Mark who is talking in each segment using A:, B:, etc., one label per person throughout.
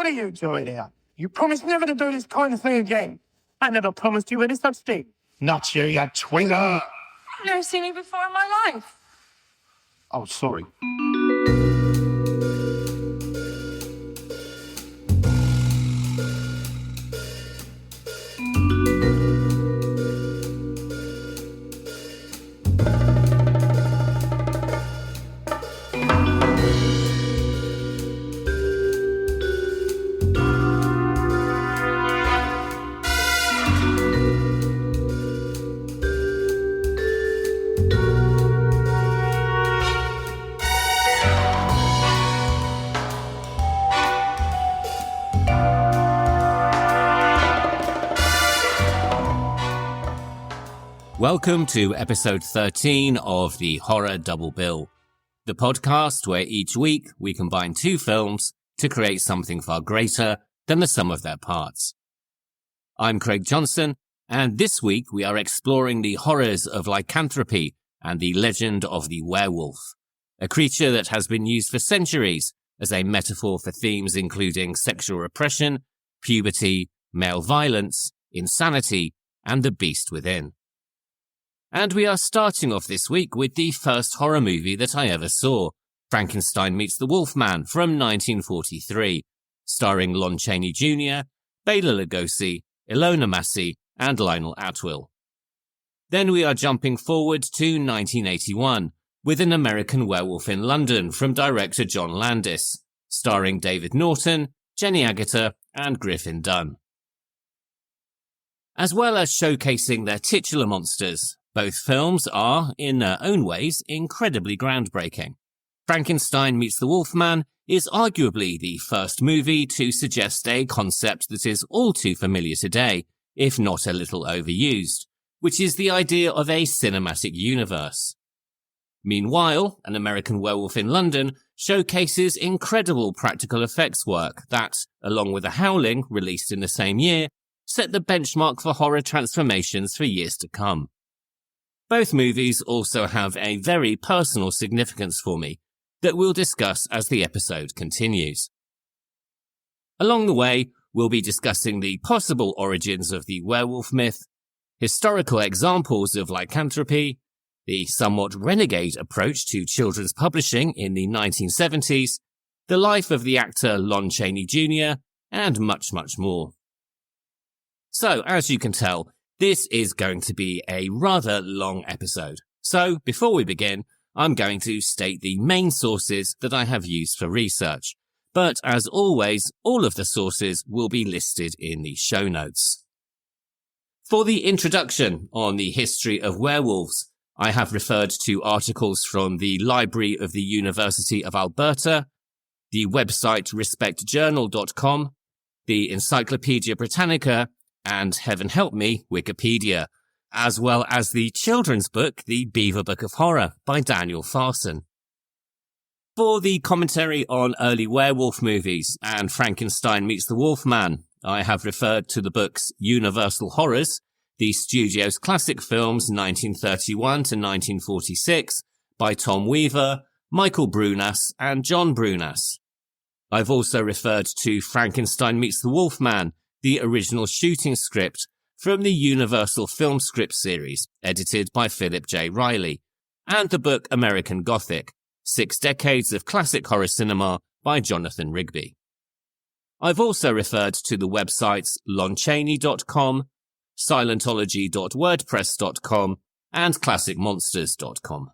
A: What are you doing here? You promised never to do this kind of thing again. I never promised you any such thing. Not you, you twinger.
B: I've never seen you before in my life.
A: Oh, sorry.
C: Welcome to episode 13 of the Horror Double Bill, the podcast where each week we combine two films to create something far greater than the sum of their parts. I'm Craig Johnson, and this week we are exploring the horrors of lycanthropy and the legend of the werewolf, a creature that has been used for centuries as a metaphor for themes including sexual repression, puberty, male violence, insanity, and the beast within. And we are starting off this week with the first horror movie that I ever saw, Frankenstein Meets the Wolfman from 1943, starring Lon Chaney Jr., Bela Lugosi, Ilona Massey and Lionel Atwill. Then we are jumping forward to 1981 with An American Werewolf in London from director John Landis, starring David Naughton, Jenny Agutter and Griffin Dunne. As well as showcasing their titular monsters, both films are, in their own ways, incredibly groundbreaking. Frankenstein Meets the Wolfman is arguably the first movie to suggest a concept that is all too familiar today, if not a little overused, which is the idea of a cinematic universe. Meanwhile, An American Werewolf in London showcases incredible practical effects work that, along with Howling, released in the same year, set the benchmark for horror transformations for years to come. Both movies also have a very personal significance for me that we'll discuss as the episode continues. Along the way, we'll be discussing the possible origins of the werewolf myth, historical examples of lycanthropy, the somewhat renegade approach to children's publishing in the 1970s, the life of the actor Lon Chaney Jr., and much, much more. So, as you can tell, this is going to be a rather long episode. So, before we begin, I'm going to state the main sources that I have used for research. But as always, all of the sources will be listed in the show notes. For the introduction on the history of werewolves, I have referred to articles from the Library of the University of Alberta, the website respectjournal.com, the Encyclopedia Britannica, and heaven help me, Wikipedia, as well as the children's book, The Beaver Book of Horror by Daniel Farson. For the commentary on early werewolf movies and Frankenstein Meets the Wolfman, I have referred to the books Universal Horrors, the studio's classic films 1931 to 1946 by Tom Weaver, Michael Brunas and John Brunas. I've also referred to Frankenstein Meets the Wolfman, the original shooting script from the Universal Film Script series, edited by Philip J. Riley, and the book American Gothic, 6 Decades of Classic Horror Cinema by Jonathan Rigby. I've also referred to the websites lonchaney.com, silentology.wordpress.com, and classicmonsters.com.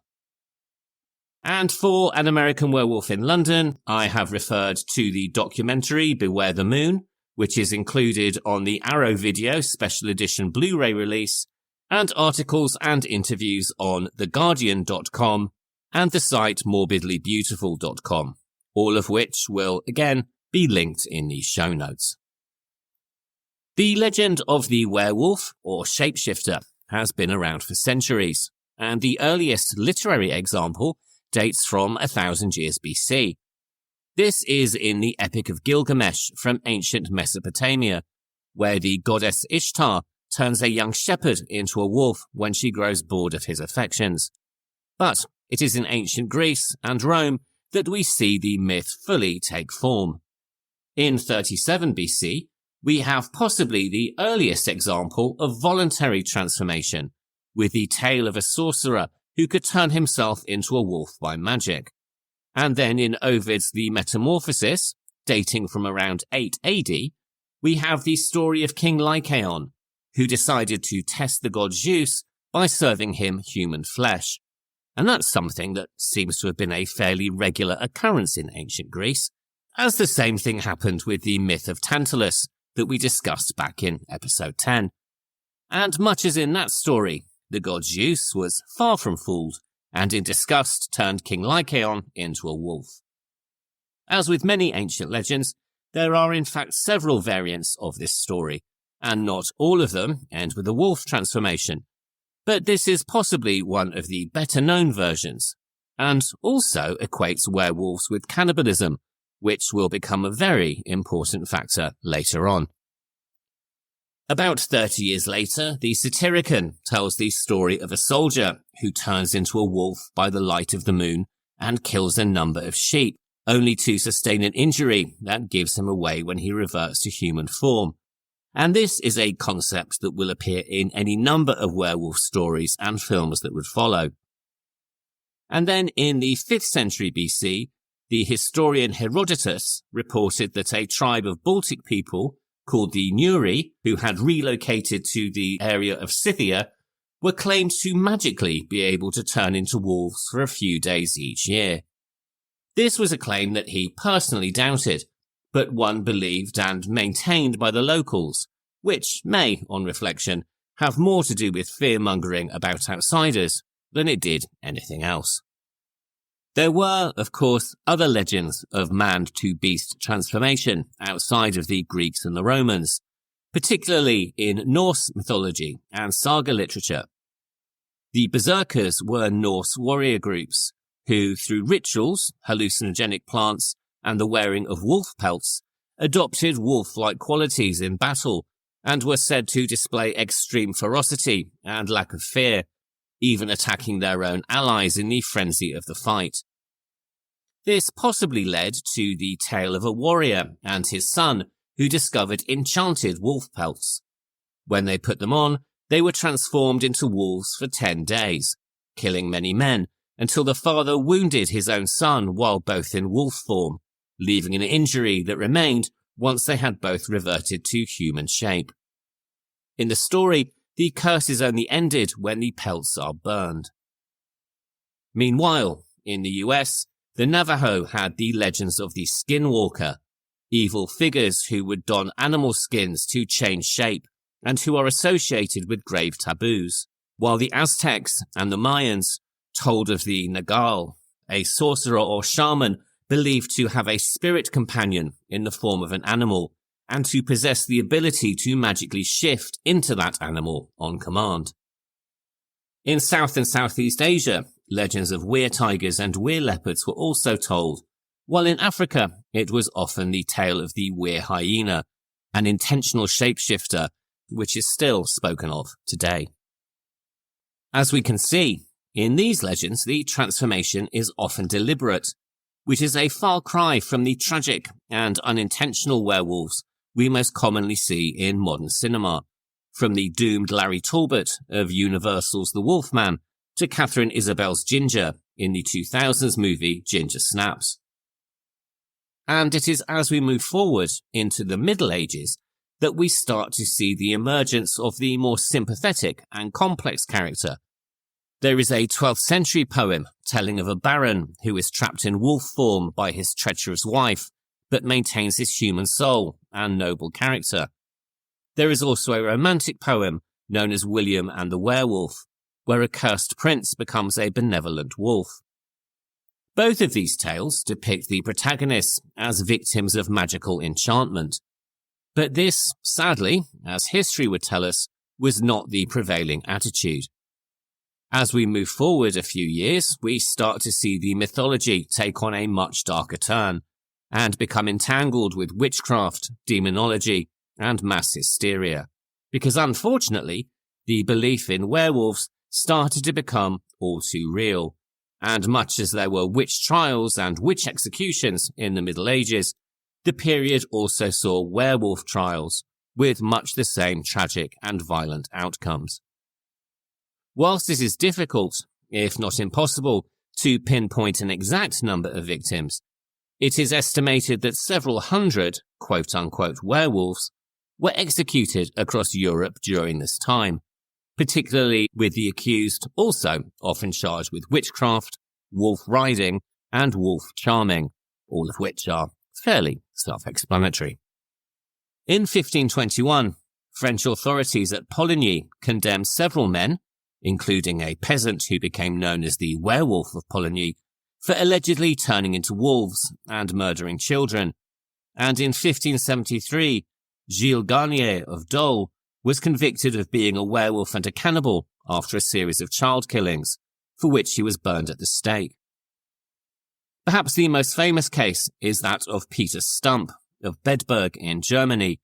C: And for An American Werewolf in London, I have referred to the documentary Beware the Moon, which is included on the Arrow Video Special Edition Blu-ray release, and articles and interviews on theguardian.com and the site morbidlybeautiful.com, all of which will, again, be linked in the show notes. The legend of the werewolf, or shapeshifter, has been around for centuries, and the earliest literary example dates from 1000 years BC. This is in the Epic of Gilgamesh from ancient Mesopotamia, where the goddess Ishtar turns a young shepherd into a wolf when she grows bored of his affections. But it is in ancient Greece and Rome that we see the myth fully take form. In 37 BC, we have possibly the earliest example of voluntary transformation, with the tale of a sorcerer who could turn himself into a wolf by magic. And then in Ovid's The Metamorphosis, dating from around 8 AD, we have the story of King Lycaon, who decided to test the god Zeus by serving him human flesh. And that's something that seems to have been a fairly regular occurrence in ancient Greece, as the same thing happened with the myth of Tantalus that we discussed back in episode 10. And much as in that story, the god Zeus was far from fooled, and in disgust turned King Lycaon into a wolf. As with many ancient legends, there are in fact several variants of this story, and not all of them end with a wolf transformation. But this is possibly one of the better-known versions, and also equates werewolves with cannibalism, which will become a very important factor later on. About 30 years later, the Satyricon tells the story of a soldier who turns into a wolf by the light of the moon and kills a number of sheep, only to sustain an injury that gives him away when he reverts to human form. And this is a concept that will appear in any number of werewolf stories and films that would follow. And then in the 5th century BC, the historian Herodotus reported that a tribe of Baltic people called the Nuri, who had relocated to the area of Scythia, were claimed to magically be able to turn into wolves for a few days each year. This was a claim that he personally doubted, but one believed and maintained by the locals, which may, on reflection, have more to do with fear-mongering about outsiders than it did anything else. There were, of course, other legends of man-to-beast transformation outside of the Greeks and the Romans, particularly in Norse mythology and saga literature. The Berserkers were Norse warrior groups who, through rituals, hallucinogenic plants, and the wearing of wolf pelts, adopted wolf-like qualities in battle and were said to display extreme ferocity and lack of fear, even attacking their own allies in the frenzy of the fight. This possibly led to the tale of a warrior and his son who discovered enchanted wolf pelts. When they put them on, they were transformed into wolves for 10 days, killing many men, until the father wounded his own son while both in wolf form, leaving an injury that remained once they had both reverted to human shape. In the story, the curses only ended when the pelts are burned. Meanwhile, in the US, the Navajo had the legends of the Skinwalker, evil figures who would don animal skins to change shape and who are associated with grave taboos, while the Aztecs and the Mayans told of the Nagal, a sorcerer or shaman believed to have a spirit companion in the form of an animal and to possess the ability to magically shift into that animal on command. In South and Southeast Asia, legends of were tigers and were leopards were also told, while in Africa it was often the tale of the were hyena, an intentional shapeshifter which is still spoken of today. As we can see, in these legends the transformation is often deliberate, which is a far cry from the tragic and unintentional werewolves we most commonly see in modern cinema, from the doomed Larry Talbot of Universal's The Wolfman to Catherine Isabel's Ginger in the 2000s movie Ginger Snaps. And it is as we move forward into the Middle Ages that we start to see the emergence of the more sympathetic and complex character. There is a 12th century poem telling of a baron who is trapped in wolf form by his treacherous wife, but maintains his human soul and noble character. There is also a romantic poem known as William and the Werewolf, where a cursed prince becomes a benevolent wolf. Both of these tales depict the protagonists as victims of magical enchantment. But this, sadly, as history would tell us, was not the prevailing attitude. As we move forward a few years, we start to see the mythology take on a much darker turn and become entangled with witchcraft, demonology, and mass hysteria, because unfortunately, the belief in werewolves started to become all too real, and much as there were witch trials and witch executions in the Middle Ages, the period also saw werewolf trials, with much the same tragic and violent outcomes. Whilst it is difficult, if not impossible, to pinpoint an exact number of victims, it is estimated that several hundred quote-unquote werewolves were executed across Europe during this time, particularly with the accused also often charged with witchcraft, wolf riding, and wolf charming, all of which are fairly self-explanatory. In 1521, French authorities at Poligny condemned several men, including a peasant who became known as the Werewolf of Poligny, for allegedly turning into wolves and murdering children, and in 1573, Gilles Garnier of Dole was convicted of being a werewolf and a cannibal after a series of child killings, for which he was burned at the stake. Perhaps the most famous case is that of Peter Stump of Bedburg in Germany,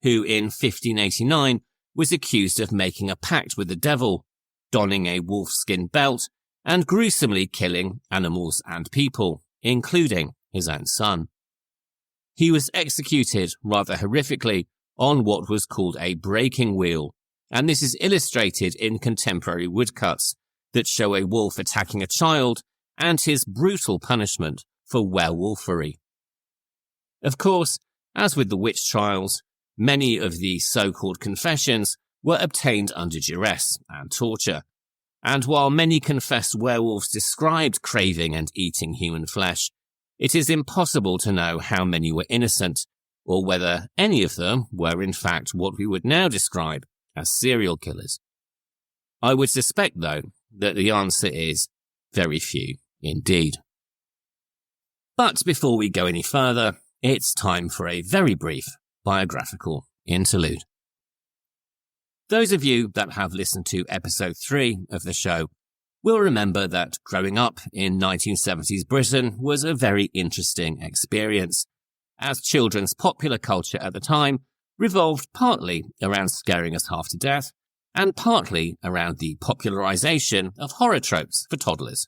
C: who in 1589 was accused of making a pact with the devil, donning a wolfskin belt, and gruesomely killing animals and people, including his own son. He was executed rather horrifically on what was called a breaking wheel, and this is illustrated in contemporary woodcuts that show a wolf attacking a child and his brutal punishment for werewolfery. Of course, as with the witch trials, many of the so-called confessions were obtained under duress and torture, and while many confessed werewolves described craving and eating human flesh, it is impossible to know how many were innocent, or whether any of them were in fact what we would now describe as serial killers. I would suspect, though, that the answer is very few indeed. But before we go any further, it's time for a very brief biographical interlude. Those of you that have listened to episode 3 of the show will remember that growing up in 1970s Britain was a very interesting experience, as children's popular culture at the time revolved partly around scaring us half to death and partly around the popularization of horror tropes for toddlers.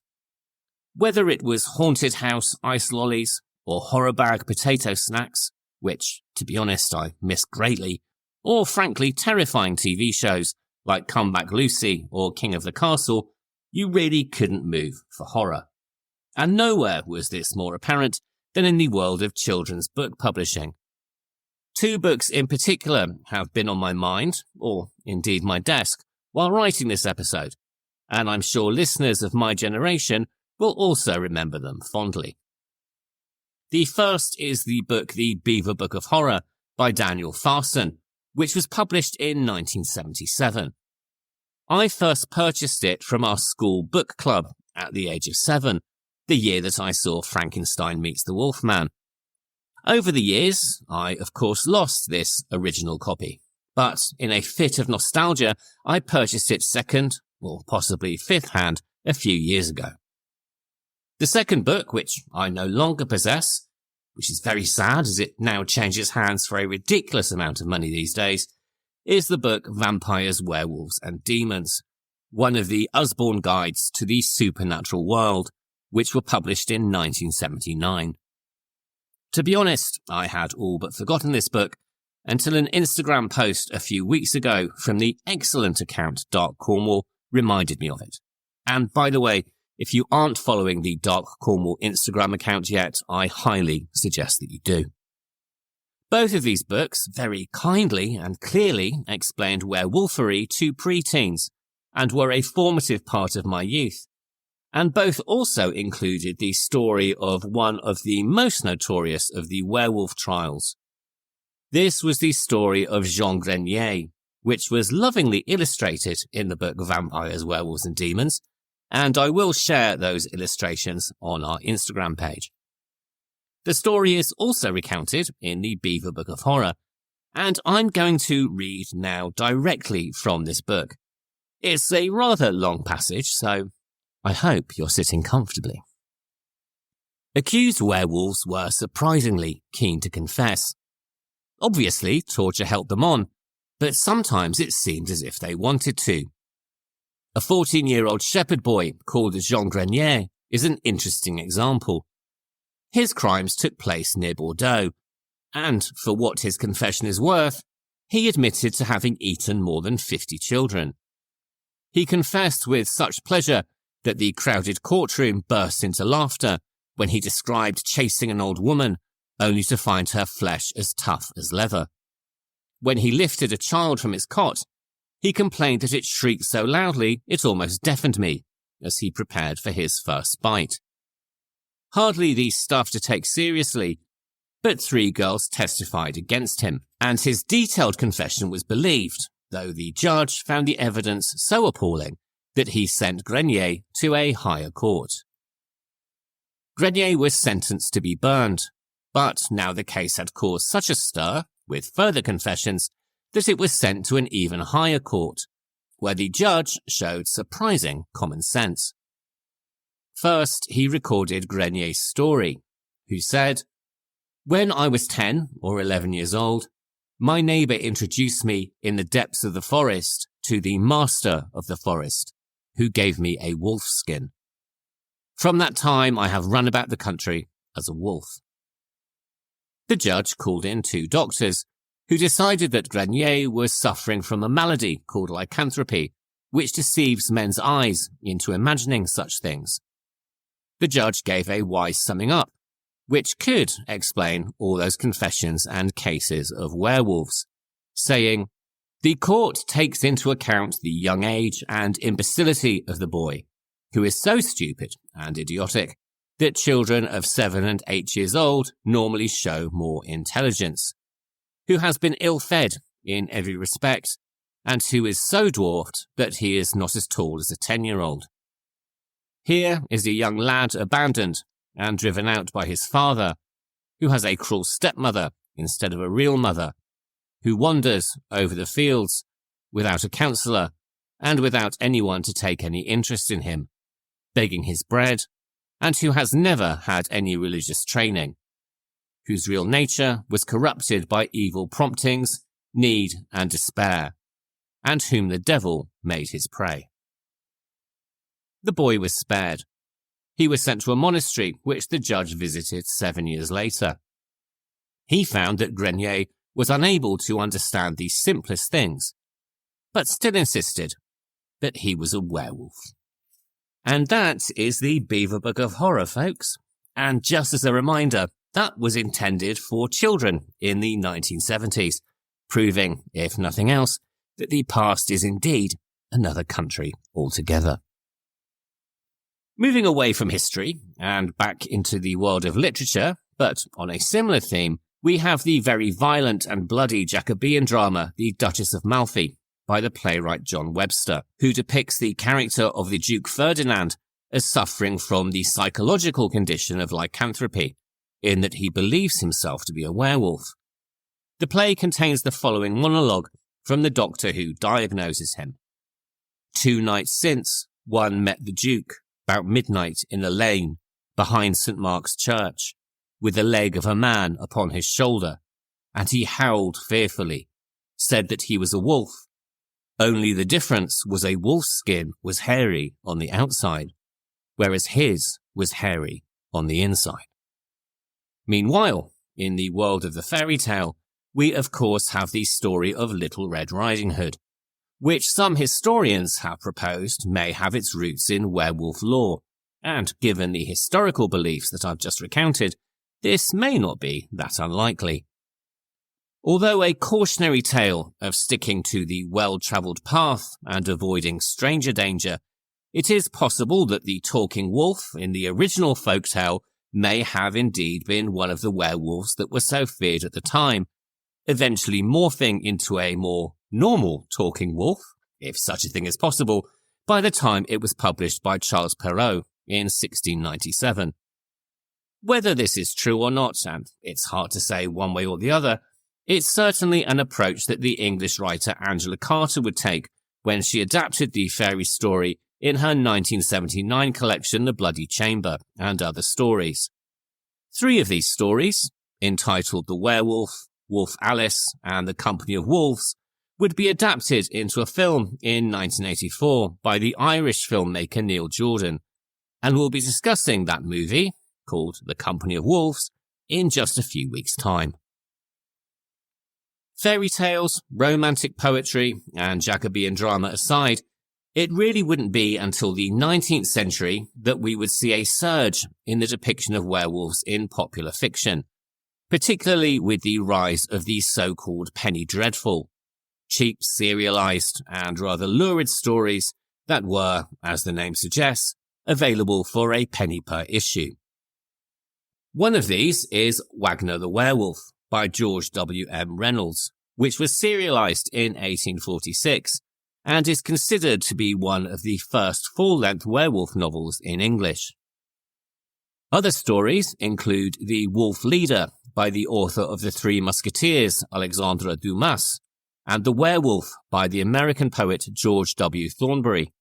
C: Whether it was haunted house ice lollies or horror bag potato snacks, which, to be honest, I missed greatly, or frankly terrifying TV shows like Come Back Lucy or King of the Castle, you really couldn't move for horror. And nowhere was this more apparent than in the world of children's book publishing. 2 books in particular have been on my mind, or indeed my desk, while writing this episode, and I'm sure listeners of my generation will also remember them fondly. The first is the book The Beaver Book of Horror by Daniel Farson, which was published in 1977. I first purchased it from our school book club at the age of 7, the year that I saw Frankenstein Meets the Wolfman. Over the years, I of course lost this original copy, but in a fit of nostalgia, I purchased it second, or possibly fifth hand, a few years ago. The second book, which I no longer possess, which is very sad as it now changes hands for a ridiculous amount of money these days, is the book Vampires, Werewolves and Demons, one of the Usborne guides to the supernatural world, which were published in 1979. To be honest, I had all but forgotten this book until an Instagram post a few weeks ago from the excellent account Dark Cornwall reminded me of it. And by the way, if you aren't following the Dark Cornwall Instagram account yet, I highly suggest that you do. Both of these books very kindly and clearly explained werewolfery to preteens and were a formative part of my youth. And both also included the story of one of the most notorious of the werewolf trials. This was the story of Jean Grenier, which was lovingly illustrated in the book Vampires, Werewolves and Demons, and I will share those illustrations on our Instagram page. The story is also recounted in the Beaver Book of Horror, and I'm going to read now directly from this book. It's a rather long passage, so I hope you're sitting comfortably. Accused werewolves were surprisingly keen to confess. Obviously, torture helped them on, but sometimes it seemed as if they wanted to. A 14-year-old shepherd boy called Jean Grenier is an interesting example. His crimes took place near Bordeaux, and for what his confession is worth, he admitted to having eaten more than 50 children. He confessed with such pleasure that the crowded courtroom burst into laughter when he described chasing an old woman only to find her flesh as tough as leather. When he lifted a child from its cot, he complained that it shrieked so loudly it almost deafened me as he prepared for his first bite. Hardly the stuff to take seriously, but 3 girls testified against him, and his detailed confession was believed, though the judge found the evidence so appalling that he sent Grenier to a higher court. Grenier was sentenced to be burned, but now the case had caused such a stir, with further confessions, that it was sent to an even higher court, where the judge showed surprising common sense. First, he recorded Grenier's story, who said, "When I was 10 or 11 years old, my neighbour introduced me in the depths of the forest to the master of the forest, who gave me a wolf skin. From that time, I have run about the country as a wolf." The judge called in 2 doctors, who decided that Grenier was suffering from a malady called lycanthropy, which deceives men's eyes into imagining such things. The judge gave a wise summing up, which could explain all those confessions and cases of werewolves, saying, "The court takes into account the young age and imbecility of the boy, who is so stupid and idiotic that children of 7 and 8 years old normally show more intelligence, who has been ill-fed in every respect, and who is so dwarfed that he is not as tall as a 10-year-old. Here is a young lad abandoned and driven out by his father, who has a cruel stepmother instead of a real mother, who wanders over the fields without a counsellor and without anyone to take any interest in him, begging his bread, and who has never had any religious training, whose real nature was corrupted by evil promptings, need, and despair, and whom the devil made his prey." The boy was spared. He was sent to a monastery, which the judge visited 7 years later. He found that Grenier was unable to understand the simplest things, but still insisted that he was a werewolf. And that is the Beaver Book of Horror, folks. And just as a reminder, that was intended for children in the 1970s, proving, if nothing else, that the past is indeed another country altogether. Moving away from history and back into the world of literature, but on a similar theme, we have the very violent and bloody Jacobean drama The Duchess of Malfi by the playwright John Webster, who depicts the character of the Duke Ferdinand as suffering from the psychological condition of lycanthropy, in that he believes himself to be a werewolf. The play contains the following monologue from the doctor who diagnoses him. "2 nights since, one met the Duke about midnight in a lane behind St. Mark's Church, with the leg of a man upon his shoulder, and he howled fearfully, said that he was a wolf. Only the difference was a wolf's skin was hairy on the outside, whereas his was hairy on the inside." Meanwhile, in the world of the fairy tale, we of course have the story of Little Red Riding Hood, which some historians have proposed may have its roots in werewolf lore, and given the historical beliefs that I've just recounted, this may not be that unlikely. Although a cautionary tale of sticking to the well-travelled path and avoiding stranger danger, it is possible that the talking wolf in the original folktale may have indeed been one of the werewolves that were so feared at the time, eventually morphing into a more normal talking wolf, if such a thing is possible, by the time it was published by Charles Perrault in 1697. Whether this is true or not, and it's hard to say one way or the other, it's certainly an approach that the English writer Angela Carter would take when she adapted the fairy story in her 1979 collection The Bloody Chamber and Other Stories. 3 of these stories, entitled The Werewolf, Wolf Alice, and The Company of Wolves, would be adapted into a film in 1984 by the Irish filmmaker Neil Jordan, and we'll be discussing that movie, called The Company of Wolves, in just a few weeks' time. Fairy tales, romantic poetry, and Jacobean drama aside, it really wouldn't be until the 19th century that we would see a surge in the depiction of werewolves in popular fiction, particularly with the rise of the so-called penny dreadful, cheap, serialized, and rather lurid stories that were, as the name suggests, available for a penny per issue. One of these is Wagner the Werewolf by George W. M. Reynolds, which was serialized in 1846 and is considered to be one of the first full-length werewolf novels in English. Other stories include The Wolf Leader by the author of The Three Musketeers, Alexandre Dumas, and The Werewolf by the American poet George W. Thornbury.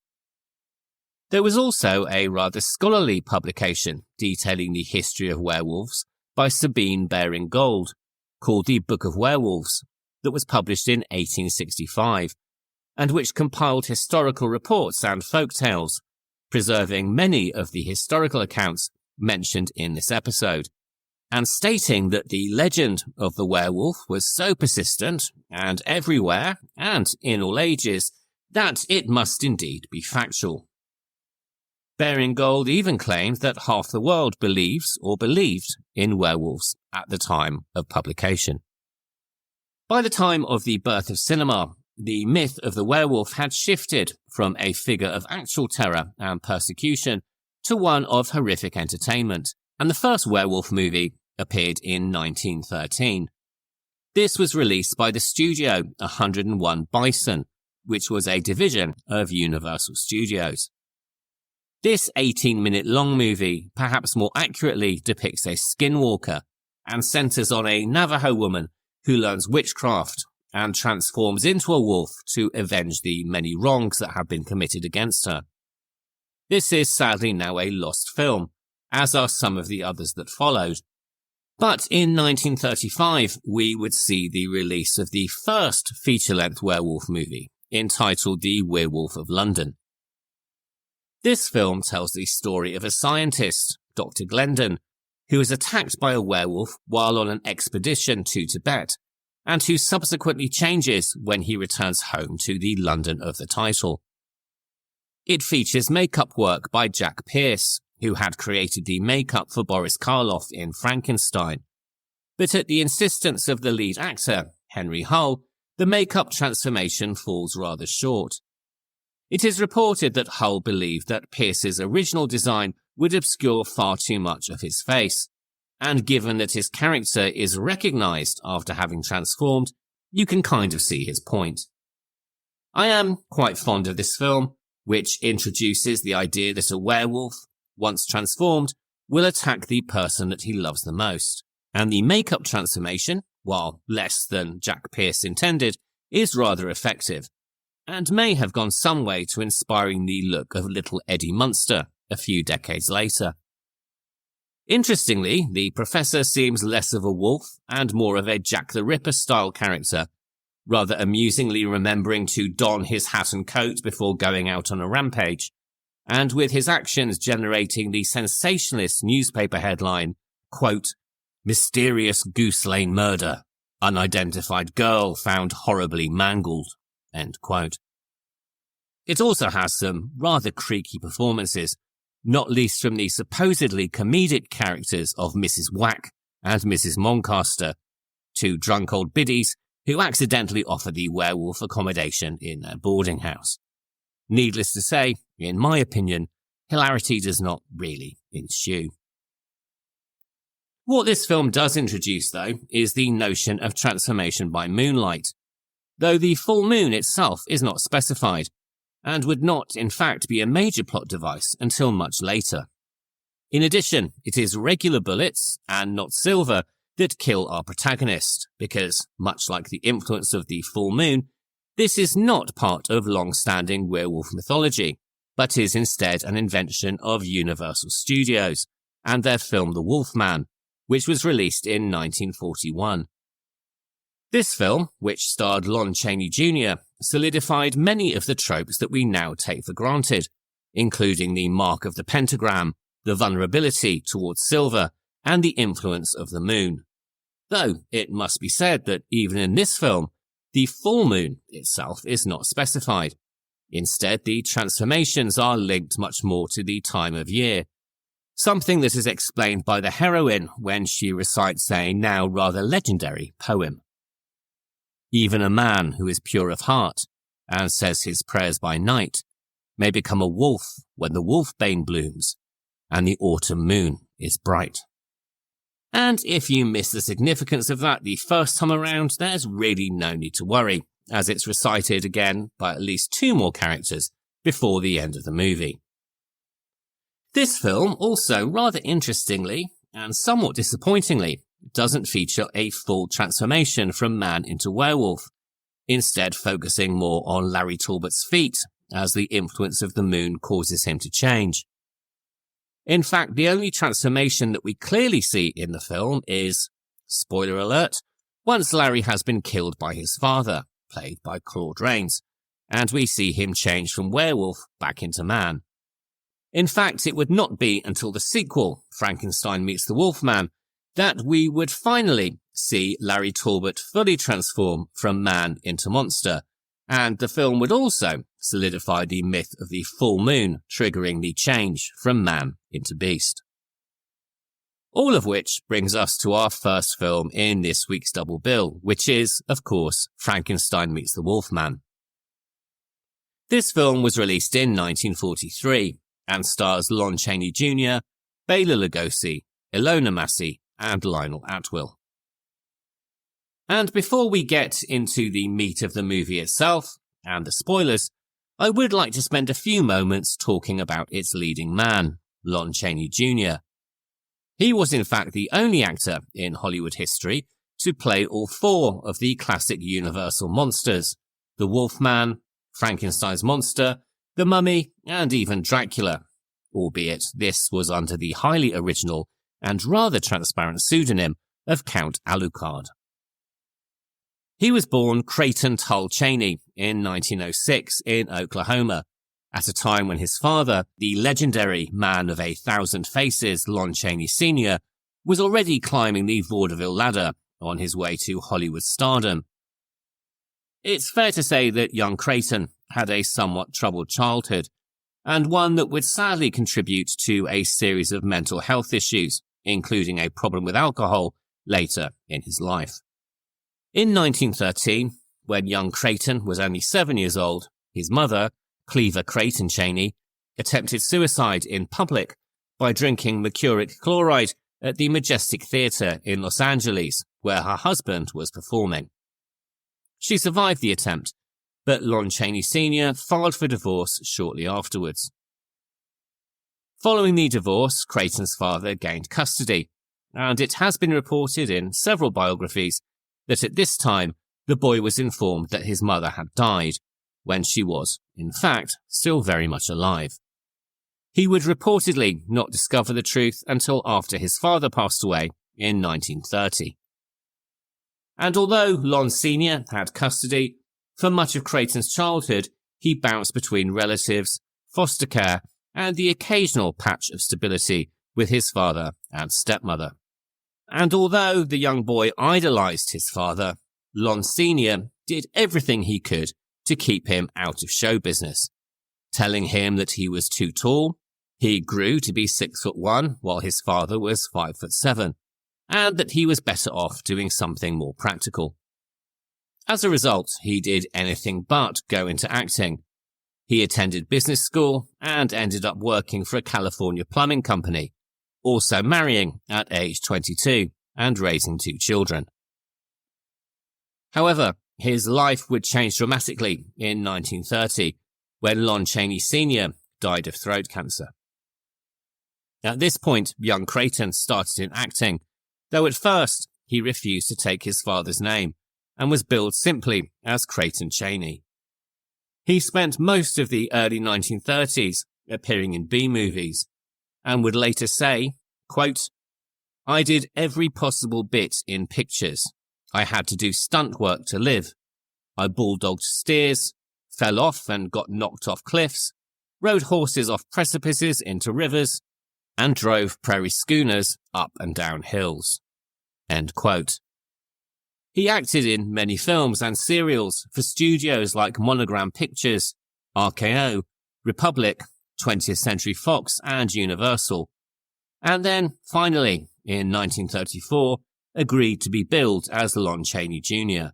C: There was also a rather scholarly publication detailing the history of werewolves by Sabine Baring-Gould, called The Book of Werewolves, that was published in 1865, and which compiled historical reports and folk tales, preserving many of the historical accounts mentioned in this episode, and stating that the legend of the werewolf was so persistent and everywhere and in all ages that it must indeed be factual. Baring-Gould even claimed that half the world believes or believed in werewolves at the time of publication. By the time of the birth of cinema, the myth of the werewolf had shifted from a figure of actual terror and persecution to one of horrific entertainment, and the first werewolf movie appeared in 1913. This was released by the studio 101 Bison, which was a division of Universal Studios. This 18-minute long movie perhaps more accurately depicts a skinwalker and centers on a Navajo woman who learns witchcraft and transforms into a wolf to avenge the many wrongs that have been committed against her. This is sadly now a lost film, as are some of the others that followed. But in 1935, we would see the release of the first feature-length werewolf movie, entitled The Werewolf of London. This film tells the story of a scientist, Dr. Glendon, who is attacked by a werewolf while on an expedition to Tibet, and who subsequently changes when he returns home to the London of the title. It features makeup work by Jack Pierce, who had created the makeup for Boris Karloff in Frankenstein. But at the insistence of the lead actor, Henry Hull, the makeup transformation falls rather short. It is reported that Hull believed that Pierce's original design would obscure far too much of his face, and given that his character is recognized after having transformed, you can kind of see his point. I am quite fond of this film, which introduces the idea that a werewolf, once transformed, will attack the person that he loves the most, and the makeup transformation, while less than Jack Pierce intended, is rather effective, and may have gone some way to inspiring the look of little Eddie Munster a few decades later. Interestingly, the Professor seems less of a wolf and more of a Jack the Ripper-style character, rather amusingly remembering to don his hat and coat before going out on a rampage, and with his actions generating the sensationalist newspaper headline, quote, "Mysterious Goose Lane Murder. Unidentified girl found horribly mangled." End quote. It also has some rather creaky performances, not least from the supposedly comedic characters of Mrs. Whack and Mrs. Moncaster, two drunk old biddies who accidentally offer the werewolf accommodation in their boarding house. Needless to say, in my opinion, hilarity does not really ensue. What this film does introduce, though, is the notion of transformation by moonlight, though the full moon itself is not specified, and would not, in fact, be a major plot device until much later. In addition, it is regular bullets, and not silver, that kill our protagonist, because, much like the influence of the full moon, this is not part of long-standing werewolf mythology, but is instead an invention of Universal Studios, and their film The Wolfman, which was released in 1941. This film, which starred Lon Chaney Jr., solidified many of the tropes that we now take for granted, including the mark of the pentagram, the vulnerability towards silver, and the influence of the moon. Though it must be said that even in this film, the full moon itself is not specified. Instead, the transformations are linked much more to the time of year, something that is explained by the heroine when she recites a now rather legendary poem. Even a man who is pure of heart and says his prayers by night may become a wolf when the wolfbane blooms and the autumn moon is bright. And if you miss the significance of that the first time around, there's really no need to worry, as it's recited again by at least 2 more characters before the end of the movie. This film also, rather interestingly and somewhat disappointingly, doesn't feature a full transformation from man into werewolf, instead focusing more on Larry Talbot's feet as the influence of the moon causes him to change. In fact, the only transformation that we clearly see in the film is, spoiler alert, once Larry has been killed by his father, played by Claude Rains, and we see him change from werewolf back into man. In fact, it would not be until the sequel, Frankenstein Meets the Wolfman, that we would finally see Larry Talbot fully transform from man into monster, and the film would also solidify the myth of the full moon triggering the change from man into beast. All of which brings us to our first film in this week's double bill, which is, of course, Frankenstein Meets the Wolfman. This film was released in 1943 and stars Lon Chaney Jr., Bela Lugosi, Ilona Massey and Lionel Atwill. And before we get into the meat of the movie itself and the spoilers, I would like to spend a few moments talking about its leading man, Lon Chaney Jr. He was in fact the only actor in Hollywood history to play all 4 of the classic Universal monsters, the Wolfman, Frankenstein's monster, the Mummy, and even Dracula, albeit this was under the highly original and rather transparent pseudonym of Count Alucard. He was born Creighton Tull Chaney in 1906 in Oklahoma, at a time when his father, the legendary man of 1,000 faces, Lon Chaney Sr., was already climbing the vaudeville ladder on his way to Hollywood stardom. It's fair to say that young Creighton had a somewhat troubled childhood, and one that would sadly contribute to a series of mental health issues, including a problem with alcohol later in his life. In 1913, when young Creighton was only 7 years old, his mother, Cleaver Creighton Chaney, attempted suicide in public by drinking mercuric chloride at the Majestic Theatre in Los Angeles, where her husband was performing. She survived the attempt, but Lon Chaney Sr. filed for divorce shortly afterwards. Following the divorce, Creighton's father gained custody, and it has been reported in several biographies that at this time the boy was informed that his mother had died, when she was, in fact, still very much alive. He would reportedly not discover the truth until after his father passed away in 1930. And although Lon Sr. had custody, for much of Creighton's childhood he bounced between relatives, foster care, and the occasional patch of stability with his father and stepmother. And although the young boy idolized his father, Lon Sr. did everything he could to keep him out of show business, telling him that he was too tall, he grew to be 6'1" while his father was 5'7", and that he was better off doing something more practical. As a result, he did anything but go into acting. He attended business school and ended up working for a California plumbing company, also marrying at age 22 and raising 2 children. However, his life would change dramatically in 1930 when Lon Chaney Sr. died of throat cancer. At this point, young Creighton started in acting, though at first he refused to take his father's name and was billed simply as Creighton Chaney. He spent most of the early 1930s appearing in B-movies and would later say, quote, "I did every possible bit in pictures. I had to do stunt work to live. I bulldogged steers, fell off and got knocked off cliffs, rode horses off precipices into rivers, and drove prairie schooners up and down hills." End quote. He acted in many films and serials for studios like Monogram Pictures, RKO, Republic, 20th Century Fox and Universal. And then, finally, in 1934, agreed to be billed as Lon Chaney Jr.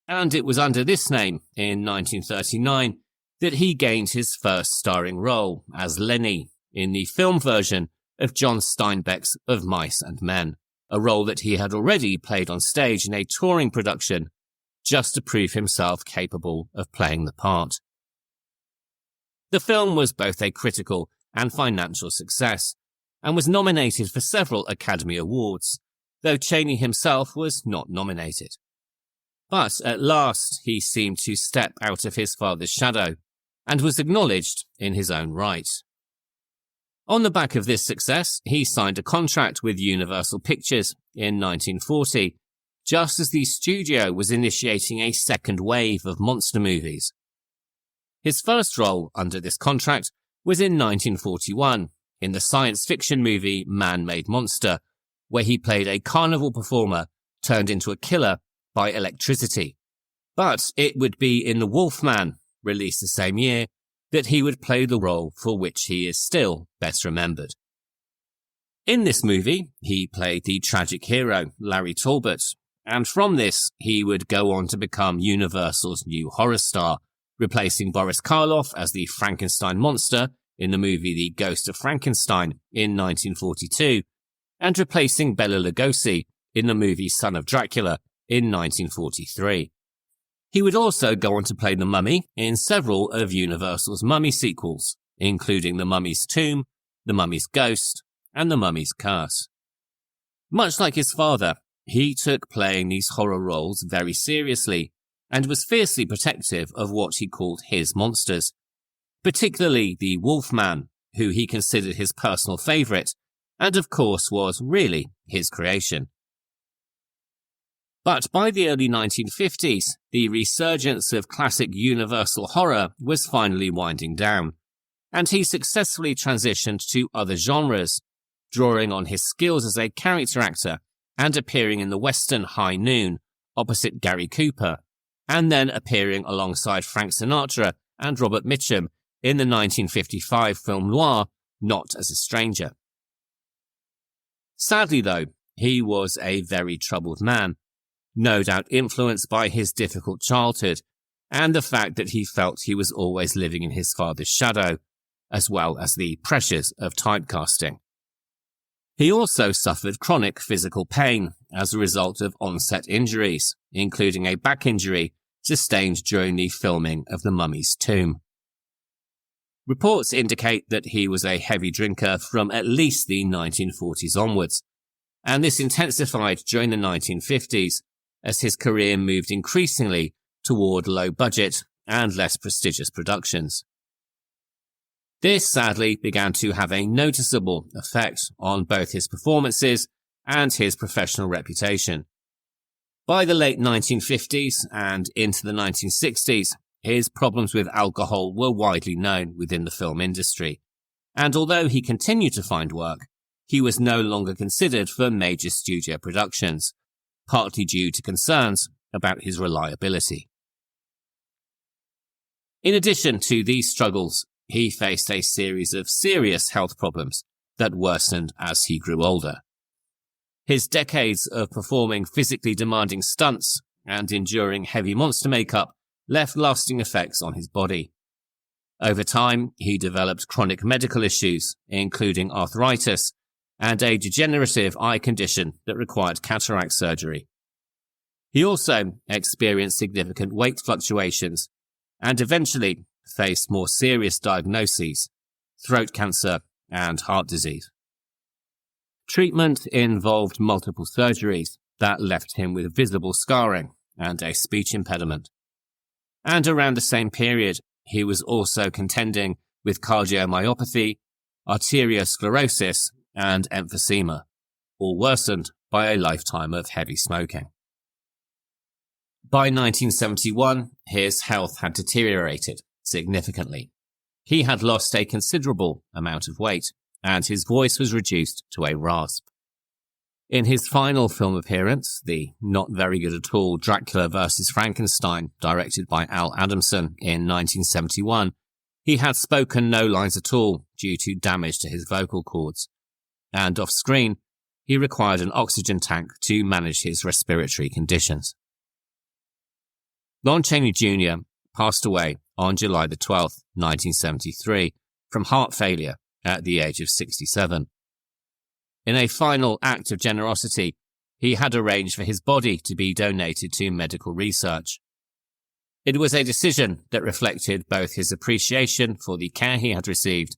C: And it was under this name, in 1939, that he gained his first starring role as Lenny in the film version of John Steinbeck's Of Mice and Men, a role that he had already played on stage in a touring production just to prove himself capable of playing the part. The film was both a critical and financial success, and was nominated for several Academy Awards, though Chaney himself was not nominated. But at last he seemed to step out of his father's shadow, and was acknowledged in his own right. On the back of this success, he signed a contract with Universal Pictures in 1940, just as the studio was initiating a second wave of monster movies. His first role under this contract was in 1941, in the science fiction movie Man-Made Monster, where he played a carnival performer turned into a killer by electricity. But it would be in The Wolfman, released the same year, that he would play the role for which he is still best remembered. In this movie, he played the tragic hero, Larry Talbot, and from this, he would go on to become Universal's new horror star, replacing Boris Karloff as the Frankenstein monster in the movie The Ghost of Frankenstein in 1942, and replacing Bela Lugosi in the movie Son of Dracula in 1943. He would also go on to play the Mummy in several of Universal's Mummy sequels, including The Mummy's Tomb, The Mummy's Ghost, and The Mummy's Curse. Much like his father, he took playing these horror roles very seriously and was fiercely protective of what he called his monsters, particularly the Wolfman, who he considered his personal favourite, and of course was really his creation. But by the early 1950s, the resurgence of classic Universal horror was finally winding down, and he successfully transitioned to other genres, drawing on his skills as a character actor and appearing in the western High Noon opposite Gary Cooper, and then appearing alongside Frank Sinatra and Robert Mitchum in the 1955 film noir Not as a Stranger. Sadly though, he was a very troubled man, no doubt influenced by his difficult childhood and the fact that he felt he was always living in his father's shadow, as well as the pressures of typecasting. He also suffered chronic physical pain as a result of onset injuries, including a back injury sustained during the filming of The Mummy's Tomb. Reports indicate that he was a heavy drinker from at least the 1940s onwards, and this intensified during the 1950s as his career moved increasingly toward low-budget and less prestigious productions. This sadly began to have a noticeable effect on both his performances and his professional reputation. By the late 1950s and into the 1960s, his problems with alcohol were widely known within the film industry, and although he continued to find work, he was no longer considered for major studio productions, partly due to concerns about his reliability. In addition to these struggles, he faced a series of serious health problems that worsened as he grew older. His decades of performing physically demanding stunts and enduring heavy monster makeup left lasting effects on his body. Over time, he developed chronic medical issues, including arthritis and a degenerative eye condition that required cataract surgery. He also experienced significant weight fluctuations and eventually faced more serious diagnoses, throat cancer and heart disease. Treatment involved multiple surgeries that left him with visible scarring and a speech impediment. And around the same period, he was also contending with cardiomyopathy, arteriosclerosis, and emphysema, all worsened by a lifetime of heavy smoking. By 1971, his health had deteriorated significantly. He had lost a considerable amount of weight, and his voice was reduced to a rasp. In his final film appearance, the not very good at all Dracula vs. Frankenstein, directed by Al Adamson in 1971, he had spoken no lines at all due to damage to his vocal cords. And off-screen, he required an oxygen tank to manage his respiratory conditions. Lon Chaney Jr. passed away on July the 12th, 1973, from heart failure at the age of 67. In a final act of generosity, he had arranged for his body to be donated to medical research. It was a decision that reflected both his appreciation for the care he had received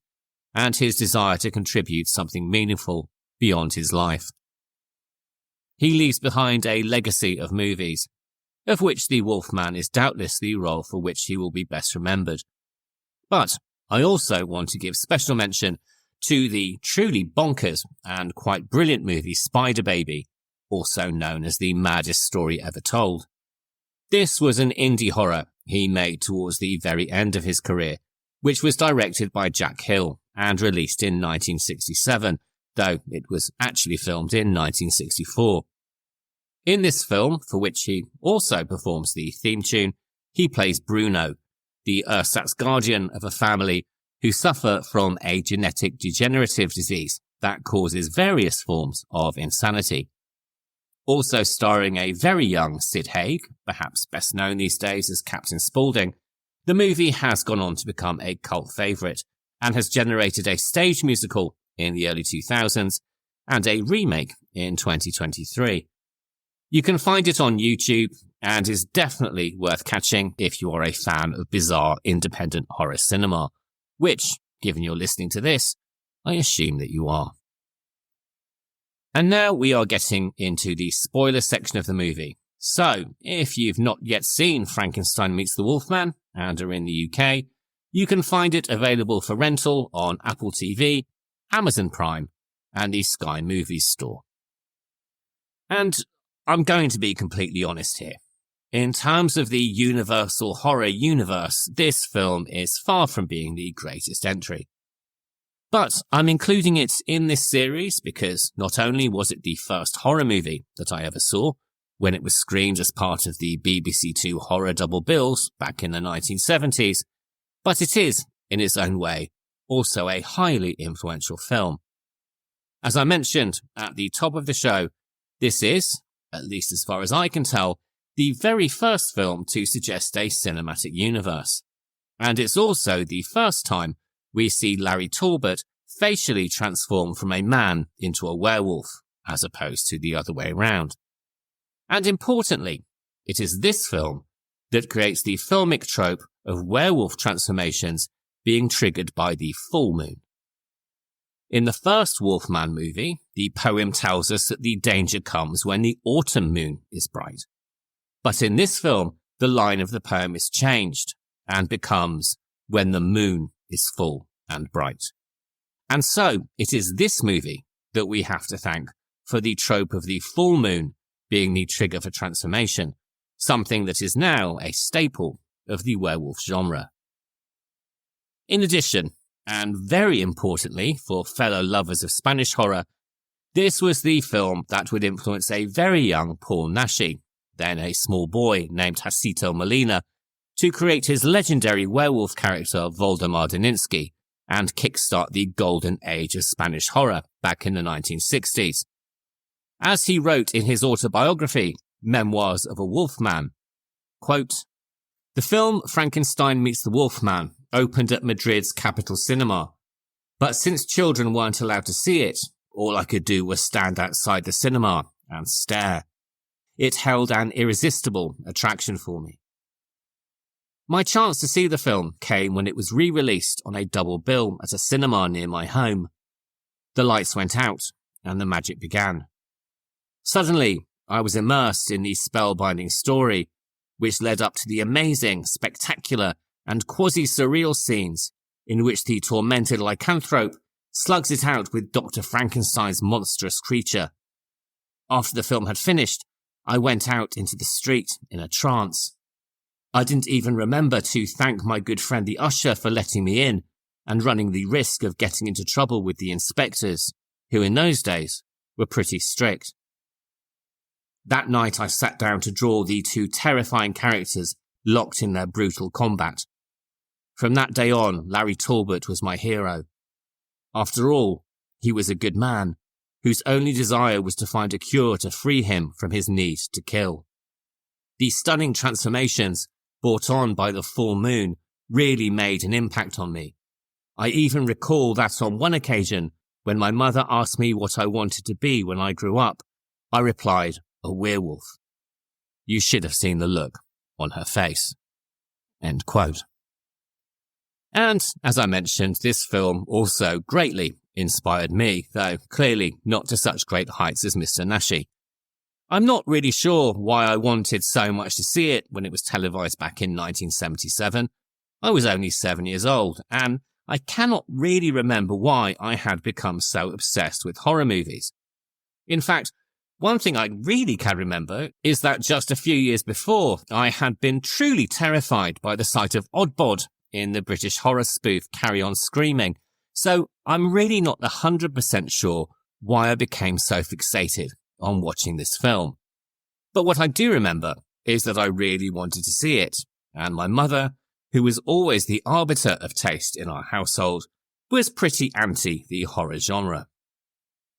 C: and his desire to contribute something meaningful beyond his life. He leaves behind a legacy of movies, of which The Wolfman is doubtless the role for which he will be best remembered. But I also want to give special mention to the truly bonkers and quite brilliant movie Spider Baby, also known as the maddest story ever told. This was an indie horror he made towards the very end of his career, which was directed by Jack Hill and released in 1967, though it was actually filmed in 1964. In this film, for which he also performs the theme tune, he plays Bruno, the ersatz guardian of a family who suffer from a genetic degenerative disease that causes various forms of insanity. Also starring a very young Sid Haig, perhaps best known these days as Captain Spaulding, the movie has gone on to become a cult favourite and has generated a stage musical in the early 2000s and a remake in 2023. You can find it on YouTube and is definitely worth catching if you are a fan of bizarre independent horror cinema, which, given you're listening to this, I assume that you are. And now we are getting into the spoiler section of the movie. So, if you've not yet seen Frankenstein Meets the Wolfman and are in the UK, you can find it available for rental on Apple TV, Amazon Prime, and the Sky Movies store. And I'm going to be completely honest here. In terms of the universal horror universe, this film is far from being the greatest entry. But I'm including it in this series because not only was it the first horror movie that I ever saw, when it was screened as part of the BBC Two horror double bills back in the 1970s, but it is, in its own way, also a highly influential film. As I mentioned at the top of the show, this is, at least as far as I can tell, the very first film to suggest a cinematic universe. And it's also the first time we see Larry Talbot facially transform from a man into a werewolf, as opposed to the other way around. And importantly, it is this film that creates the filmic trope of werewolf transformations being triggered by the full moon. In the first Wolfman movie, the poem tells us that the danger comes when the autumn moon is bright. But in this film, the line of the poem is changed and becomes when the moon is full and bright. And so it is this movie that we have to thank for the trope of the full moon being the trigger for transformation, something that is now a staple of the werewolf genre. In addition, and very importantly for fellow lovers of Spanish horror, this was the film that would influence a very young Paul Naschy, then a small boy named Jacinto Molina, to create his legendary werewolf character Voldemar Daninsky and kickstart the golden age of Spanish horror back in the 1960s. As he wrote in his autobiography, Memoirs of a Wolfman, quote, "The film Frankenstein Meets the Wolfman opened at Madrid's Capitol Cinema, but since children weren't allowed to see it, all I could do was stand outside the cinema and stare. It held an irresistible attraction for me. My chance to see the film came when it was re-released on a double bill at a cinema near my home. The lights went out and the magic began. Suddenly, I was immersed in the spellbinding story, which led up to the amazing, spectacular, and quasi-surreal scenes in which the tormented lycanthrope slugs it out with Dr. Frankenstein's monstrous creature. After the film had finished, I went out into the street in a trance. I didn't even remember to thank my good friend the usher for letting me in and running the risk of getting into trouble with the inspectors, who in those days were pretty strict. That night I sat down to draw the two terrifying characters locked in their brutal combat. From that day on, Larry Talbot was my hero. After all, he was a good man, whose only desire was to find a cure to free him from his need to kill. The stunning transformations brought on by the full moon really made an impact on me. I even recall that on one occasion, when my mother asked me what I wanted to be when I grew up, I replied, a werewolf. You should have seen the look on her face. End quote. And, as I mentioned, this film also greatly inspired me, though clearly not to such great heights as Mr. Nashi. I'm not really sure why I wanted so much to see it when it was televised back in 1977. I was only 7 years old, and I cannot really remember why I had become so obsessed with horror movies. In fact, one thing I really can remember is that just a few years before, I had been truly terrified by the sight of Oddbod in the British horror spoof Carry On Screaming, so I'm really not 100% sure why I became so fixated on watching this film. But what I do remember is that I really wanted to see it, and my mother, who was always the arbiter of taste in our household, was pretty anti the horror genre.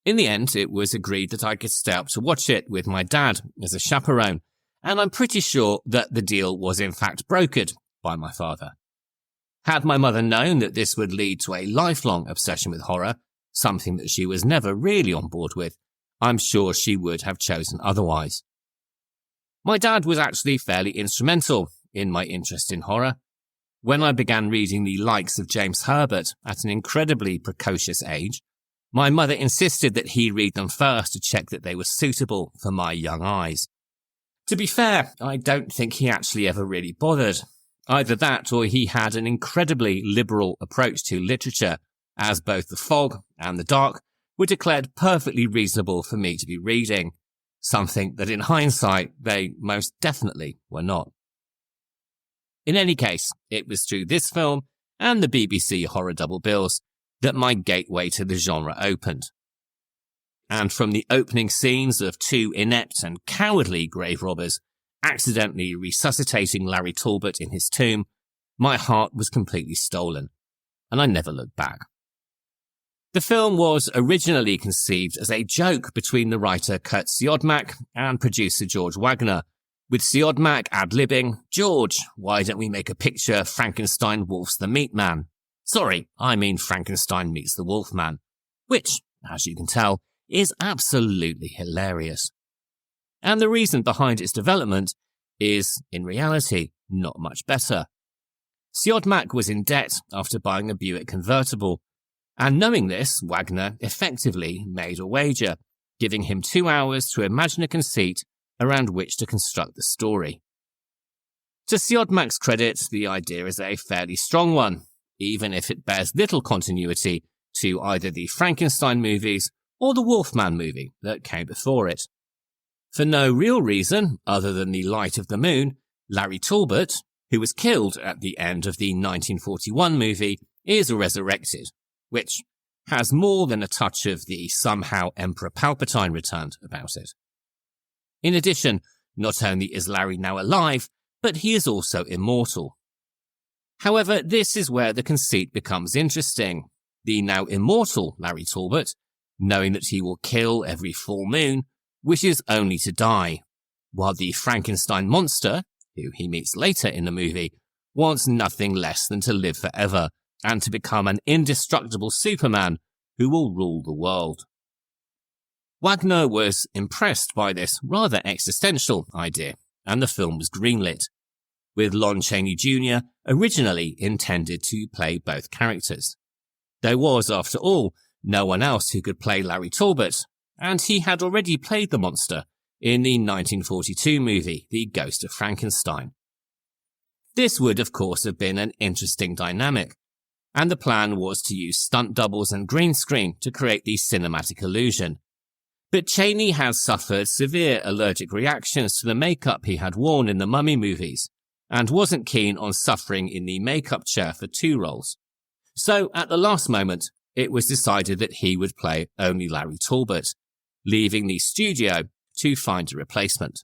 C: In the end, it was agreed that I could stay up to watch it with my dad as a chaperone, and I'm pretty sure that the deal was in fact brokered by my father. Had my mother known that this would lead to a lifelong obsession with horror, something that she was never really on board with, I'm sure she would have chosen otherwise. My dad was actually fairly instrumental in my interest in horror. When I began reading the likes of James Herbert at an incredibly precocious age, my mother insisted that he read them first to check that they were suitable for my young eyes. To be fair, I don't think he actually ever really bothered. Either that or he had an incredibly liberal approach to literature, as both The Fog and The Dark were declared perfectly reasonable for me to be reading, something that in hindsight they most definitely were not. In any case, it was through this film and the BBC horror double bills that my gateway to the genre opened. And from the opening scenes of two inept and cowardly grave robbers accidentally resuscitating Larry Talbot in his tomb, my heart was completely stolen, and I never looked back. The film was originally conceived as a joke between the writer Kurt Siodmak and producer George Wagner, with Siodmak ad-libbing, "George, why don't we make a picture of Frankenstein Wolf's the Meat Man? Sorry, I mean Frankenstein Meets the Wolfman," which, as you can tell, is absolutely hilarious. And the reason behind its development is, in reality, not much better. Siodmak was in debt after buying a Buick convertible, and knowing this, Wagner effectively made a wager, giving him 2 hours to imagine a conceit around which to construct the story. To Siodmak's credit, the idea is a fairly strong one, even if it bears little continuity to either the Frankenstein movies or the Wolfman movie that came before it. For no real reason other than the light of the moon, Larry Talbot, who was killed at the end of the 1941 movie, is resurrected, which has more than a touch of the somehow Emperor Palpatine returned about it. In addition, not only is Larry now alive, but he is also immortal. However, this is where the conceit becomes interesting. The now immortal Larry Talbot, knowing that he will kill every full moon, wishes only to die, while the Frankenstein monster, who he meets later in the movie, wants nothing less than to live forever and to become an indestructible Superman who will rule the world. Wagner was impressed by this rather existential idea, and the film was greenlit, with Lon Chaney Jr. originally intended to play both characters. There was, after all, no one else who could play Larry Talbot, and he had already played the monster in the 1942 movie, The Ghost of Frankenstein. This would, of course, have been an interesting dynamic, and the plan was to use stunt doubles and green screen to create the cinematic illusion. But Chaney had suffered severe allergic reactions to the makeup he had worn in the Mummy movies, and wasn't keen on suffering in the makeup chair for 2 roles. So, at the last moment, it was decided that he would play only Larry Talbot, leaving the studio to find a replacement.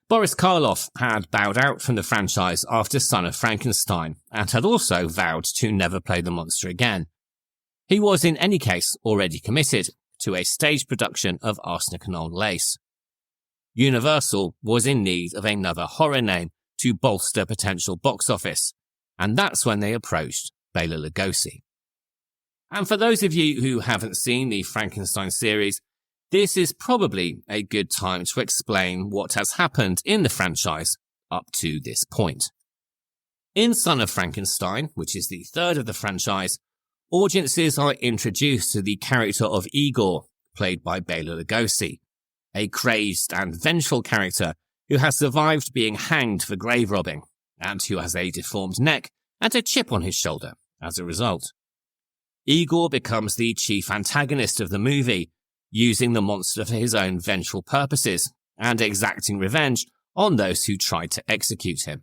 C: Boris Karloff had bowed out from the franchise after Son of Frankenstein and had also vowed to never play the monster again. He was in any case already committed to a stage production of Arsenic and Old Lace. Universal was in need of another horror name to bolster potential box office, and that's when they approached Bela Lugosi. And for those of you who haven't seen the Frankenstein series, this is probably a good time to explain what has happened in the franchise up to this point. In Son of Frankenstein, which is the third of the franchise, audiences are introduced to the character of Igor, played by Bela Lugosi, a crazed and vengeful character who has survived being hanged for grave robbing, and who has a deformed neck and a chip on his shoulder as a result. Igor becomes the chief antagonist of the movie, using the monster for his own vengeful purposes and exacting revenge on those who tried to execute him.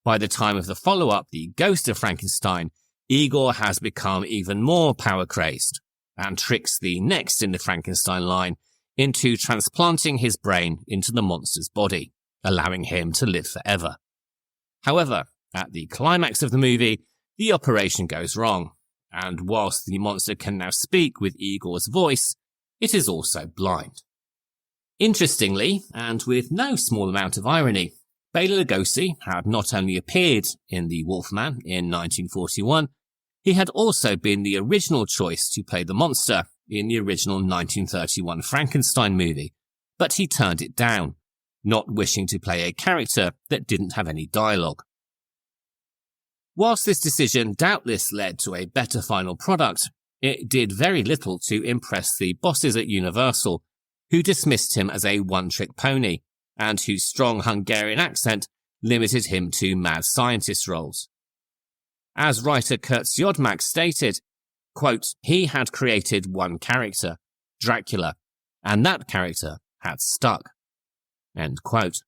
C: By the time of the follow-up, The Ghost of Frankenstein, Igor has become even more power-crazed and tricks the next in the Frankenstein line into transplanting his brain into the monster's body, allowing him to live forever. However, at the climax of the movie, the operation goes wrong, and whilst the monster can now speak with Igor's voice, it is also blind. Interestingly, and with no small amount of irony, Bela Lugosi had not only appeared in The Wolfman in 1941, he had also been the original choice to play the monster in the original 1931 Frankenstein movie, but he turned it down, not wishing to play a character that didn't have any dialogue. Whilst this decision doubtless led to a better final product, it did very little to impress the bosses at Universal, who dismissed him as a one-trick pony, and whose strong Hungarian accent limited him to mad scientist roles. As writer Kurt Siodmak stated, quote, "He had created one character, Dracula, and that character had stuck." End quote.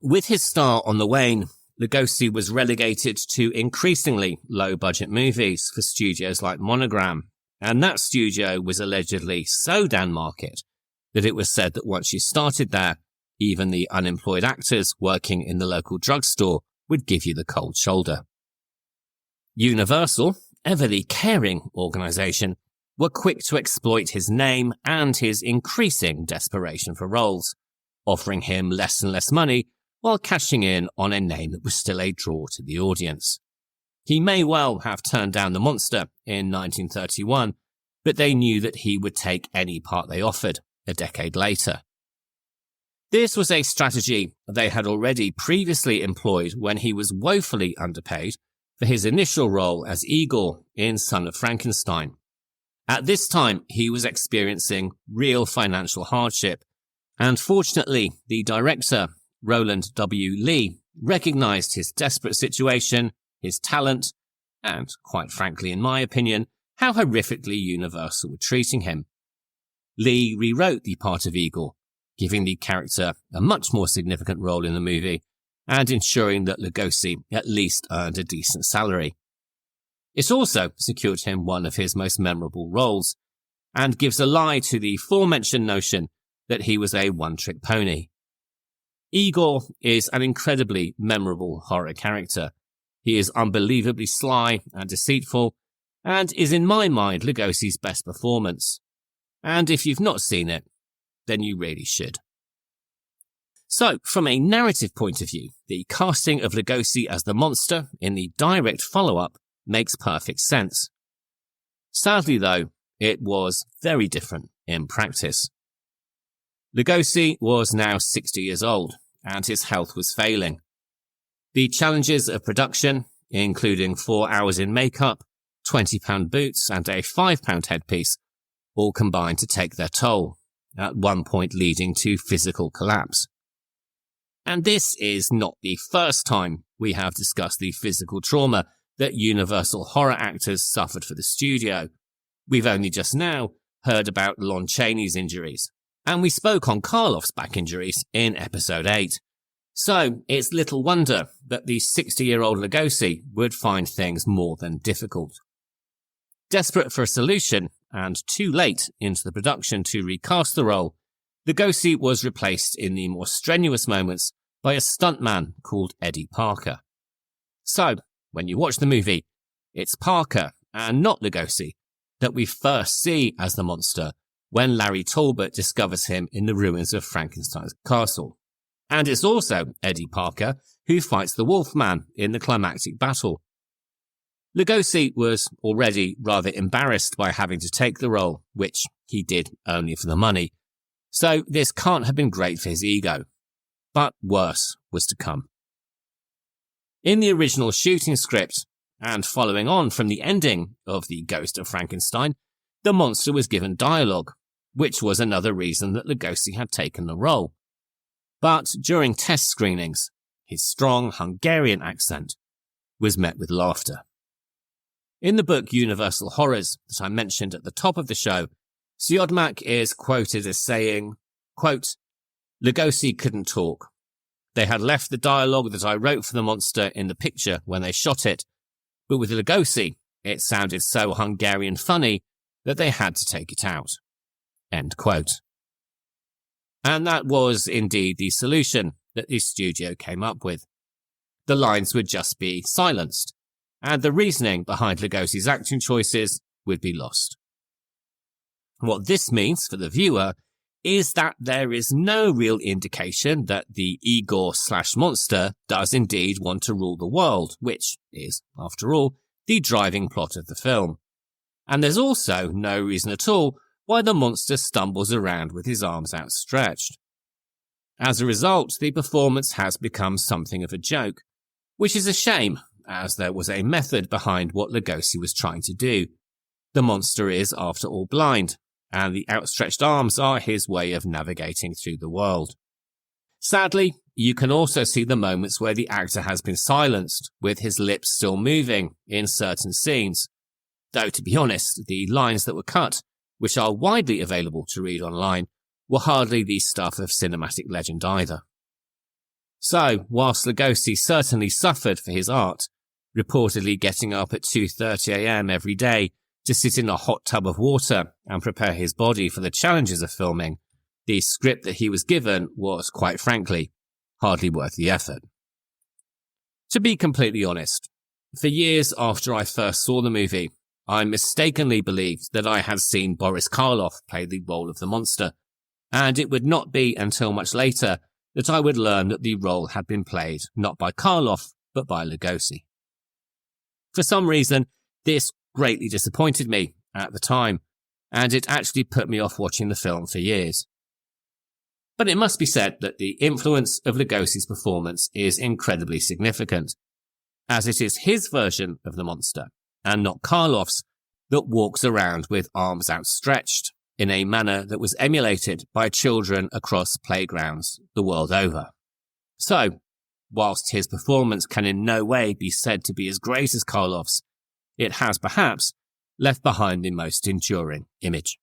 C: With his star on the wane, Lugosi was relegated to increasingly low-budget movies for studios like Monogram, and that studio was allegedly so down market that it was said that once you started there, even the unemployed actors working in the local drugstore would give you the cold shoulder. Universal, ever the caring organisation, were quick to exploit his name and his increasing desperation for roles, offering him less and less money while cashing in on a name that was still a draw to the audience. He may well have turned down the monster in 1931, but they knew that he would take any part they offered a decade later. This was a strategy they had already previously employed when he was woefully underpaid for his initial role as Igor in Son of Frankenstein. At this time, he was experiencing real financial hardship, and fortunately, the director, Roland W. Lee, recognized his desperate situation, his talent, and, quite frankly, in my opinion, how horrifically Universal were treating him. Lee rewrote the part of Igor, giving the character a much more significant role in the movie and ensuring that Lugosi at least earned a decent salary. It also secured him one of his most memorable roles and gives a lie to the aforementioned notion that he was a one-trick pony. Igor is an incredibly memorable horror character. He is unbelievably sly and deceitful, and is in my mind Lugosi's best performance. And if you've not seen it, then you really should. So, from a narrative point of view, the casting of Lugosi as the monster in the direct follow-up makes perfect sense. Sadly though, it was very different in practice. Lugosi was now 60 years old, and his health was failing. The challenges of production, including 4 hours in makeup, £20 boots and a £5 headpiece, all combined to take their toll, at one point leading to physical collapse. And this is not the first time we have discussed the physical trauma that Universal horror actors suffered for the studio. We've only just now heard about Lon Chaney's injuries, and we spoke on Karloff's back injuries in episode 8. So it's little wonder that the 60-year-old Lugosi would find things more than difficult. Desperate for a solution, and too late into the production to recast the role, Lugosi was replaced in the more strenuous moments by a stuntman called Eddie Parker. So, when you watch the movie, it's Parker and not Lugosi that we first see as the monster when Larry Talbot discovers him in the ruins of Frankenstein's castle. And it's also Eddie Parker who fights the Wolfman in the climactic battle. Lugosi was already rather embarrassed by having to take the role, which he did only for the money, so this can't have been great for his ego. But worse was to come. In the original shooting script, and following on from the ending of The Ghost of Frankenstein, the monster was given dialogue, which was another reason that Lugosi had taken the role. But during test screenings, his strong Hungarian accent was met with laughter. In the book Universal Horrors that I mentioned at the top of the show, Siodmak is quoted as saying, quote, "Lugosi couldn't talk. They had left the dialogue that I wrote for the monster in the picture when they shot it, but with Lugosi, it sounded so Hungarian funny that they had to take it out." End quote. And that was indeed the solution that the studio came up with. The lines would just be silenced, and the reasoning behind Lugosi's acting choices would be lost. What this means for the viewer is that there is no real indication that the Igor/monster does indeed want to rule the world, which is, after all, the driving plot of the film. And there's also no reason at all why the monster stumbles around with his arms outstretched. As a result, the performance has become something of a joke, which is a shame, as there was a method behind what Lugosi was trying to do. The monster is, after all, blind, and the outstretched arms are his way of navigating through the world. Sadly, you can also see the moments where the actor has been silenced, with his lips still moving in certain scenes. Though, to be honest, the lines that were cut, which are widely available to read online, were hardly the stuff of cinematic legend either. So, whilst Lugosi certainly suffered for his art, reportedly getting up at 2:30 a.m. every day to sit in a hot tub of water and prepare his body for the challenges of filming, the script that he was given was, quite frankly, hardly worth the effort. To be completely honest, for years after I first saw the movie, I mistakenly believed that I had seen Boris Karloff play the role of the monster, and it would not be until much later that I would learn that the role had been played not by Karloff, but by Lugosi. For some reason, this greatly disappointed me at the time, and it actually put me off watching the film for years. But it must be said that the influence of Lugosi's performance is incredibly significant, as it is his version of the monster, and not Karloff's, that walks around with arms outstretched in a manner that was emulated by children across playgrounds the world over. So, whilst his performance can in no way be said to be as great as Karloff's, it has perhaps left behind the most enduring image.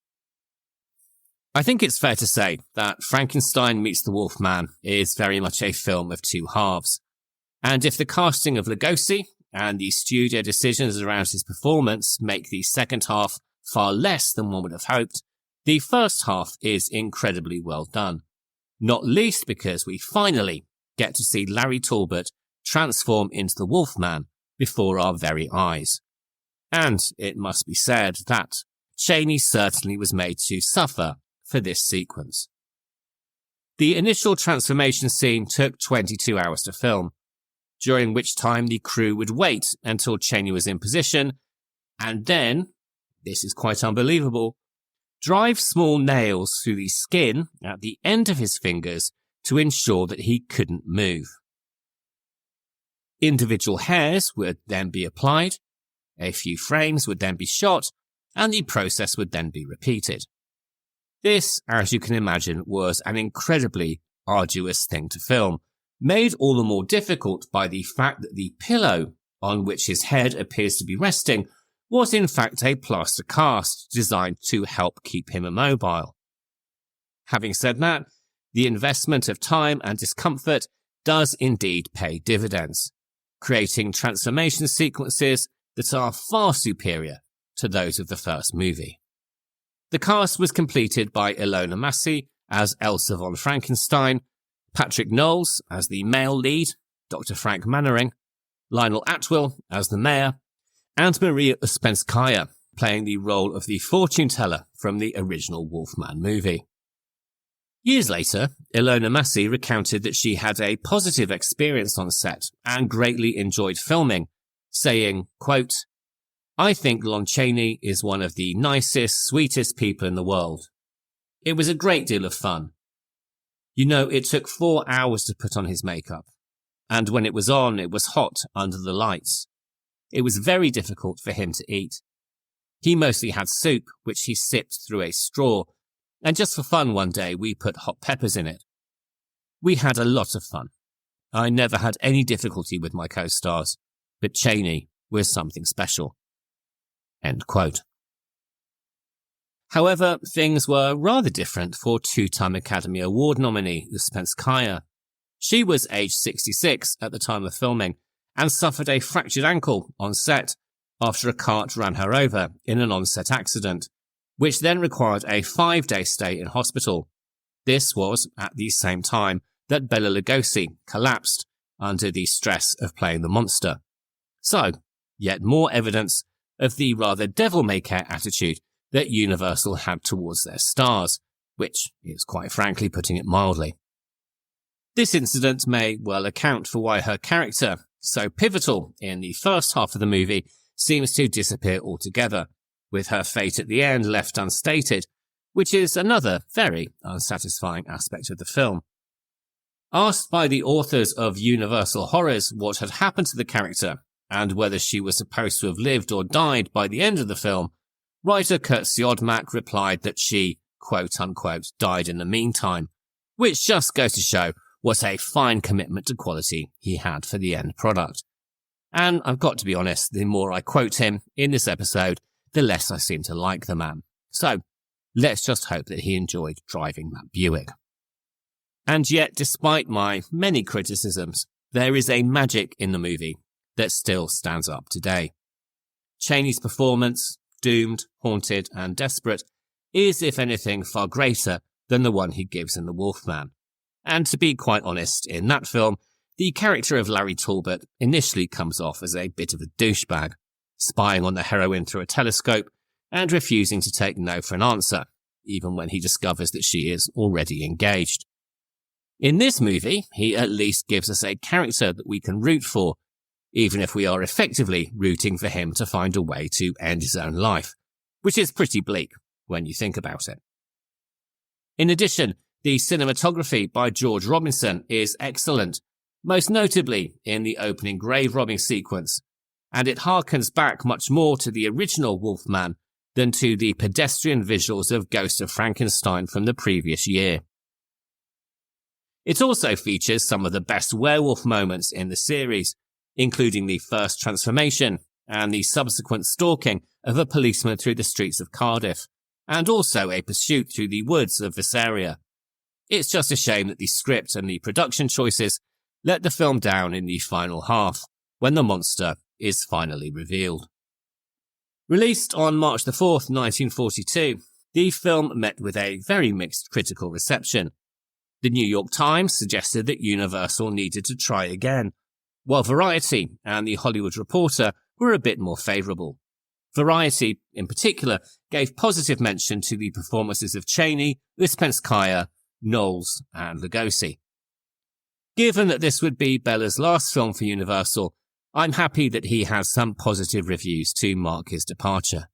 C: I think it's fair to say that Frankenstein Meets the Wolfman is very much a film of two halves. And if the casting of Lugosi and the studio decisions around his performance make the second half far less than one would have hoped, the first half is incredibly well done. Not least because we finally get to see Larry Talbot transform into the Wolfman before our very eyes. And it must be said that Chaney certainly was made to suffer for this sequence. The initial transformation scene took 22 hours to film, during which time the crew would wait until Chaney was in position, and then, this is quite unbelievable, drive small nails through the skin at the end of his fingers to ensure that he couldn't move. Individual hairs would then be applied, a few frames would then be shot, and the process would then be repeated. This, as you can imagine, was an incredibly arduous thing to film, made all the more difficult by the fact that the pillow on which his head appears to be resting was in fact a plaster cast designed to help keep him immobile. Having said that, the investment of time and discomfort does indeed pay dividends, creating transformation sequences that are far superior to those of the first movie. The cast was completed by Ilona Massey as Elsa von Frankenstein, Patrick Knowles as the male lead, Dr. Frank Mannering, Lionel Atwill as the mayor, and Maria Uspenskaya playing the role of the fortune teller from the original Wolfman movie. Years later, Ilona Massey recounted that she had a positive experience on set and greatly enjoyed filming, saying, quote, "I think Lon Chaney is one of the nicest, sweetest people in the world. It was a great deal of fun. You know, it took 4 hours to put on his makeup, and when it was on, it was hot under the lights. It was very difficult for him to eat. He mostly had soup, which he sipped through a straw, and just for fun one day we put hot peppers in it. We had a lot of fun. I never had any difficulty with my co-stars, but Chaney was something special." End quote. However, things were rather different for two-time Academy Award nominee Uspenskaya. She was aged 66 at the time of filming and suffered a fractured ankle on set after a cart ran her over in an on-set accident, which then required a 5-day stay in hospital. This was at the same time that Bela Lugosi collapsed under the stress of playing the monster. So, yet more evidence of the rather devil-may-care attitude that Universal had towards their stars, which is quite frankly putting it mildly. This incident may well account for why her character, so pivotal in the first half of the movie, seems to disappear altogether, with her fate at the end left unstated, which is another very unsatisfying aspect of the film. Asked by the authors of Universal Horrors what had happened to the character, and whether she was supposed to have lived or died by the end of the film, writer Kurt Siodmak replied that she, quote-unquote, died in the meantime, which just goes to show what a fine commitment to quality he had for the end product. And I've got to be honest, the more I quote him in this episode, the less I seem to like the man. So, let's just hope that he enjoyed driving that Buick. And yet, despite my many criticisms, there is a magic in the movie that still stands up today. Chaney's performance, doomed, haunted, and desperate, is, if anything, far greater than the one he gives in The Wolfman. And to be quite honest, in that film, the character of Larry Talbot initially comes off as a bit of a douchebag, spying on the heroine through a telescope and refusing to take no for an answer, even when he discovers that she is already engaged. In this movie, he at least gives us a character that we can root for, even if we are effectively rooting for him to find a way to end his own life, which is pretty bleak when you think about it. In addition, the cinematography by George Robinson is excellent, most notably in the opening grave robbing sequence, and it harkens back much more to the original Wolfman than to the pedestrian visuals of Ghost of Frankenstein from the previous year. It also features some of the best werewolf moments in the series, including the first transformation and the subsequent stalking of a policeman through the streets of Cardiff, and also a pursuit through the woods of Visaria. It's just a shame that the script and the production choices let the film down in the final half, when the monster is finally revealed. Released on March the 4th, 1942, the film met with a very mixed critical reception. The New York Times suggested that Universal needed to try again, while Variety and The Hollywood Reporter were a bit more favourable. Variety, in particular, gave positive mention to the performances of Chaney, Uspenskaya, Knowles, and Lugosi. Given that this would be Bela's last film for Universal, I'm happy that he has some positive reviews to mark his departure.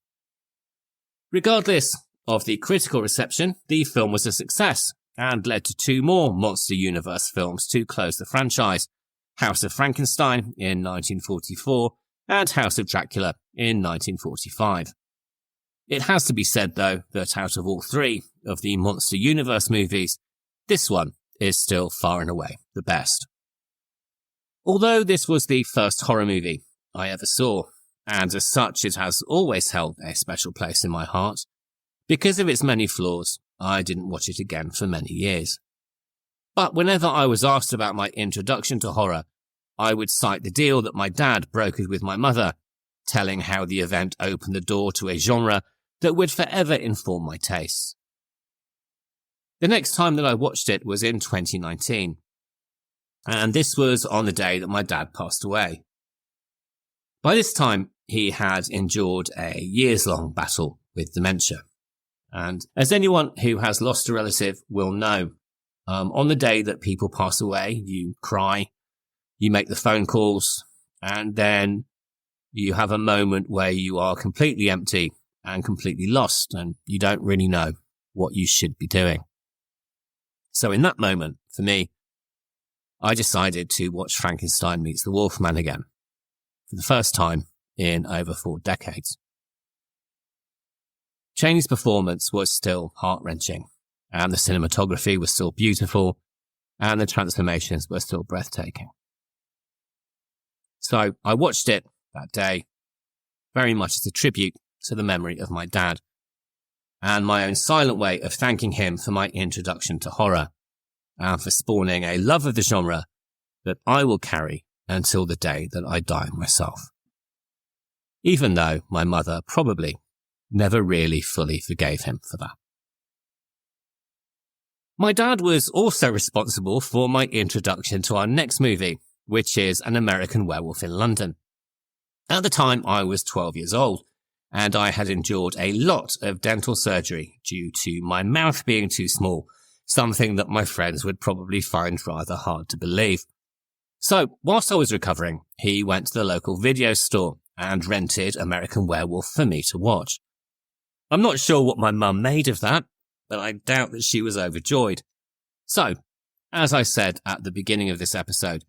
C: Regardless of the critical reception, the film was a success and led to 2 more Monster Universe films to close the franchise, House of Frankenstein in 1944 and House of Dracula in 1945. It has to be said, though, that out of all 3 of the Monster Universe movies, this one is still far and away the best. Although this was the first horror movie I ever saw, and as such it has always held a special place in my heart, because of its many flaws, I didn't watch it again for many years. But whenever I was asked about my introduction to horror, I would cite the deal that my dad brokered with my mother, telling how the event opened the door to a genre that would forever inform my tastes. The next time that I watched it was in 2019. And this was on the day that my dad passed away. By this time, he had endured a years-long battle with dementia. And as anyone who has lost a relative will know, on the day that people pass away, you cry, you make the phone calls, and then you have a moment where you are completely empty and completely lost, and you don't really know what you should be doing. So in that moment, for me, I decided to watch Frankenstein Meets the Wolfman again, for the first time in over 4 decades. Chaney's performance was still heart-wrenching, and the cinematography was still beautiful, and the transformations were still breathtaking. So I watched it that day, very much as a tribute to the memory of my dad, and my own silent way of thanking him for my introduction to horror, and for spawning a love of the genre that I will carry until the day that I die myself. Even though my mother probably never really fully forgave him for that. My dad was also responsible for my introduction to our next movie, which is An American Werewolf in London. At the time, I was 12 years old, and I had endured a lot of dental surgery due to my mouth being too small, something that my friends would probably find rather hard to believe. So, whilst I was recovering, he went to the local video store and rented American Werewolf for me to watch. I'm not sure what my mum made of that, but I doubt that she was overjoyed. So, as I said at the beginning of this episode,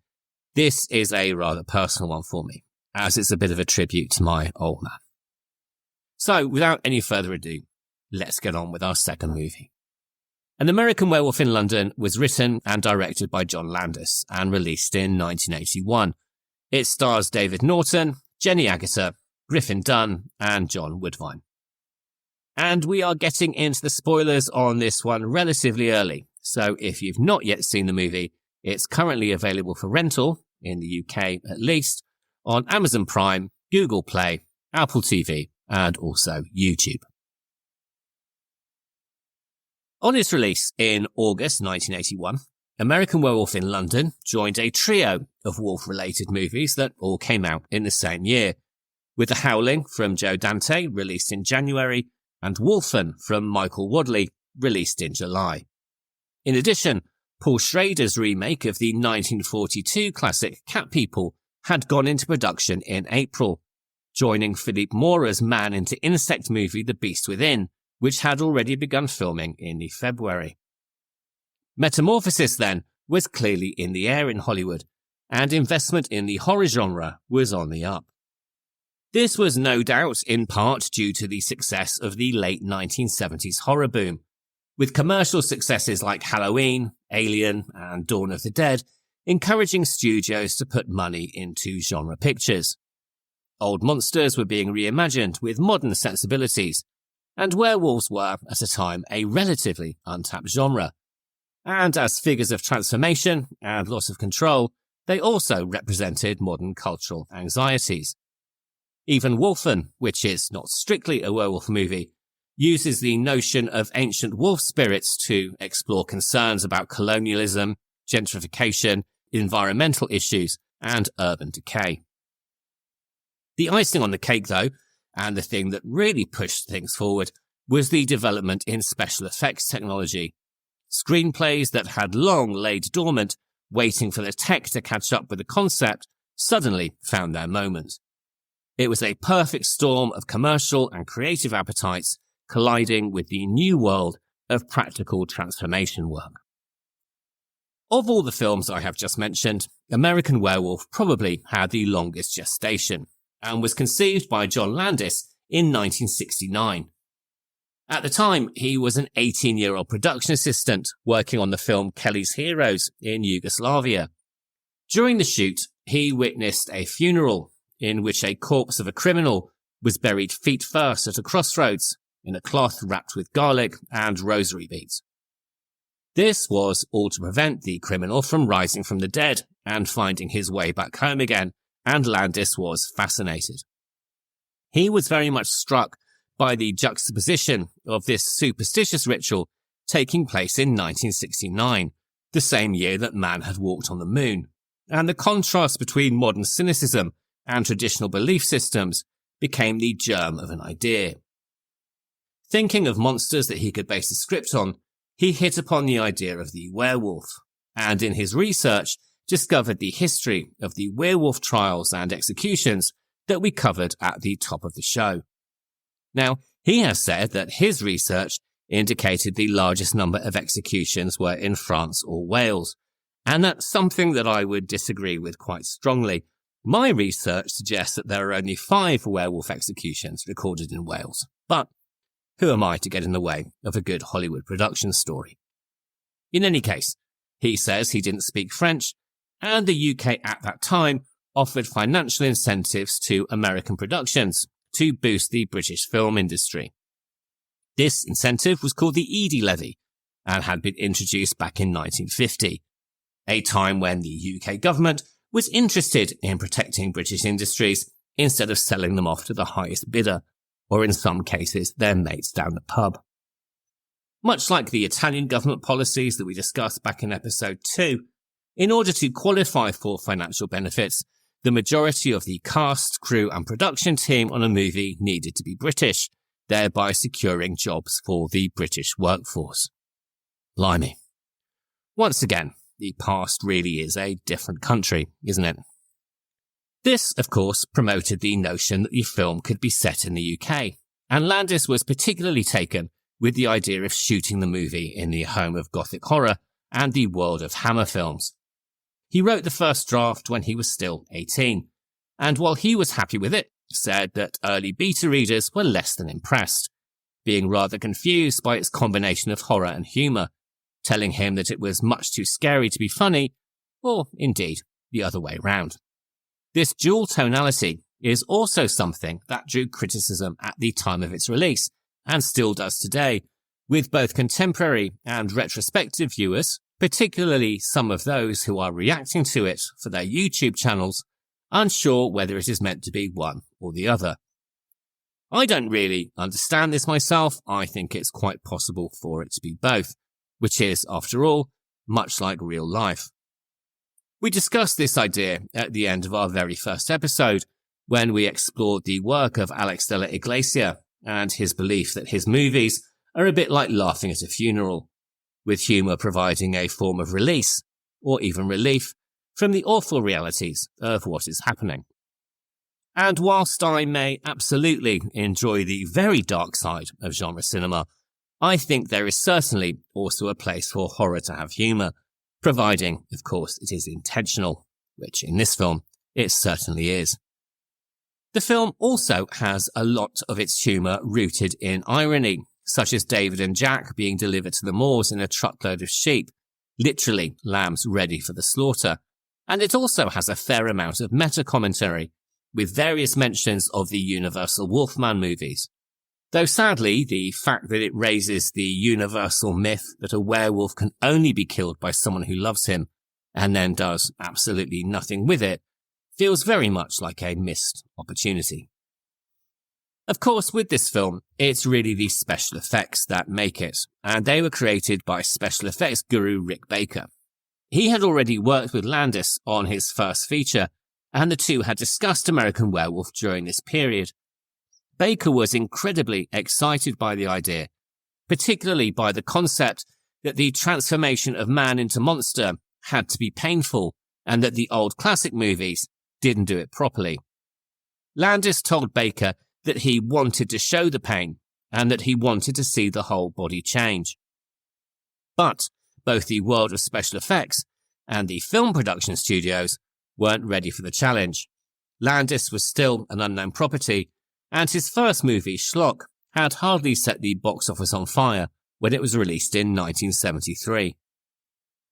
C: this is a rather personal one for me, as it's a bit of a tribute to my old man. So, without any further ado, let's get on with our second movie. An American Werewolf in London was written and directed by John Landis and released in 1981. It stars David Naughton, Jenny Agutter, Griffin Dunne, and John Woodvine. And we are getting into the spoilers on this one relatively early, so if you've not yet seen the movie, it's currently available for rental, in the UK at least, on Amazon Prime, Google Play, Apple TV, and also YouTube. On its release in August 1981, American Werewolf in London joined a trio of wolf-related movies that all came out in the same year, with The Howling from Joe Dante, released in January, and Wolfen from Michael Wadley, released in July. In addition, Paul Schrader's remake of the 1942 classic Cat People had gone into production in April, joining Philippe Mora's man-into-insect movie The Beast Within, which had already begun filming in February. Metamorphosis, then, was clearly in the air in Hollywood, and investment in the horror genre was on the up. This was no doubt in part due to the success of the late 1970s horror boom, with commercial successes like Halloween, Alien, and Dawn of the Dead encouraging studios to put money into genre pictures. Old monsters were being reimagined with modern sensibilities, and werewolves were, at a time, a relatively untapped genre. And as figures of transformation and loss of control, they also represented modern cultural anxieties. Even Wolfen, which is not strictly a werewolf movie, uses the notion of ancient wolf spirits to explore concerns about colonialism, gentrification, environmental issues, and urban decay. The icing on the cake, though, and the thing that really pushed things forward, was the development in special effects technology. Screenplays that had long laid dormant, waiting for the tech to catch up with the concept, suddenly found their moment. It was a perfect storm of commercial and creative appetites colliding with the new world of practical transformation work. Of all the films I have just mentioned, American Werewolf probably had the longest gestation, and was conceived by John Landis in 1969. At the time, he was an 18-year-old production assistant working on the film Kelly's Heroes in Yugoslavia. During the shoot, he witnessed a funeral in which a corpse of a criminal was buried feet first at a crossroads in a cloth wrapped with garlic and rosary beads. This was all to prevent the criminal from rising from the dead and finding his way back home again, and Landis was fascinated. He was very much struck by the juxtaposition of this superstitious ritual taking place in 1969, the same year that man had walked on the moon, and the contrast between modern cynicism and traditional belief systems became the germ of an idea. Thinking of monsters that he could base a script on, he hit upon the idea of the werewolf, and in his research discovered the history of the werewolf trials and executions that we covered at the top of the show. Now, he has said that his research indicated the largest number of executions were in France or Wales, and that's something that I would disagree with quite strongly. My research suggests that there are only 5 werewolf executions recorded in Wales, but who am I to get in the way of a good Hollywood production story? In any case, he says he didn't speak French, and the UK at that time offered financial incentives to American productions to boost the British film industry. This incentive was called the Edie Levy and had been introduced back in 1950, a time when the UK government was interested in protecting British industries instead of selling them off to the highest bidder, or in some cases their mates down the pub. Much like the Italian government policies that we discussed back in episode 2, in order to qualify for financial benefits, the majority of the cast, crew and production team on a movie needed to be British, thereby securing jobs for the British workforce. Blimey. Once again, the past really is a different country, isn't it? This, of course, promoted the notion that the film could be set in the UK, and Landis was particularly taken with the idea of shooting the movie in the home of Gothic horror and the world of Hammer films. He wrote the first draft when he was still 18, and while he was happy with it, said that early beta readers were less than impressed, being rather confused by its combination of horror and humour, telling him that it was much too scary to be funny, or indeed the other way round. This dual tonality is also something that drew criticism at the time of its release, and still does today, with both contemporary and retrospective viewers, particularly some of those who are reacting to it for their YouTube channels, unsure whether it is meant to be one or the other. I don't really understand this myself. I think it's quite possible for it to be both, which is, after all, much like real life. We discussed this idea at the end of our very first episode, when we explored the work of Alex de la Iglesia and his belief that his movies are a bit like laughing at a funeral, with humour providing a form of release, or even relief, from the awful realities of what is happening. And whilst I may absolutely enjoy the very dark side of genre cinema, I think there is certainly also a place for horror to have humour, providing, of course, it is intentional, which in this film, it certainly is. The film also has a lot of its humour rooted in irony, such as David and Jack being delivered to the moors in a truckload of sheep, literally lambs ready for the slaughter. And it also has a fair amount of meta-commentary, with various mentions of the Universal Wolfman movies. Though sadly, the fact that it raises the universal myth that a werewolf can only be killed by someone who loves him, and then does absolutely nothing with it, feels very much like a missed opportunity. Of course, with this film, it's really the special effects that make it, and they were created by special effects guru Rick Baker. He had already worked with Landis on his first feature, and the two had discussed American Werewolf during this period. Baker was incredibly excited by the idea, particularly by the concept that the transformation of man into monster had to be painful, and that the old classic movies didn't do it properly. Landis told Baker that he wanted to show the pain, and that he wanted to see the whole body change. But both the world of special effects and the film production studios weren't ready for the challenge. Landis was still an unknown property, and his first movie, Schlock, had hardly set the box office on fire when it was released in 1973.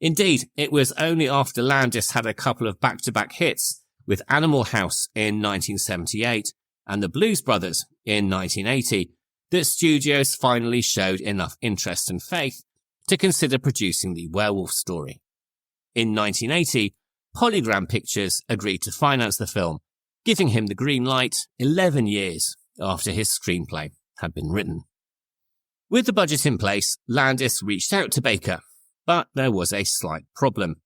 C: Indeed, it was only after Landis had a couple of back-to-back hits with Animal House in 1978 and The Blues Brothers in 1980 that studios finally showed enough interest and faith to consider producing the werewolf story. In 1980, Polygram Pictures agreed to finance the film, giving him the green light 11 years after his screenplay had been written. With the budget in place, Landis reached out to Baker, but there was a slight problem.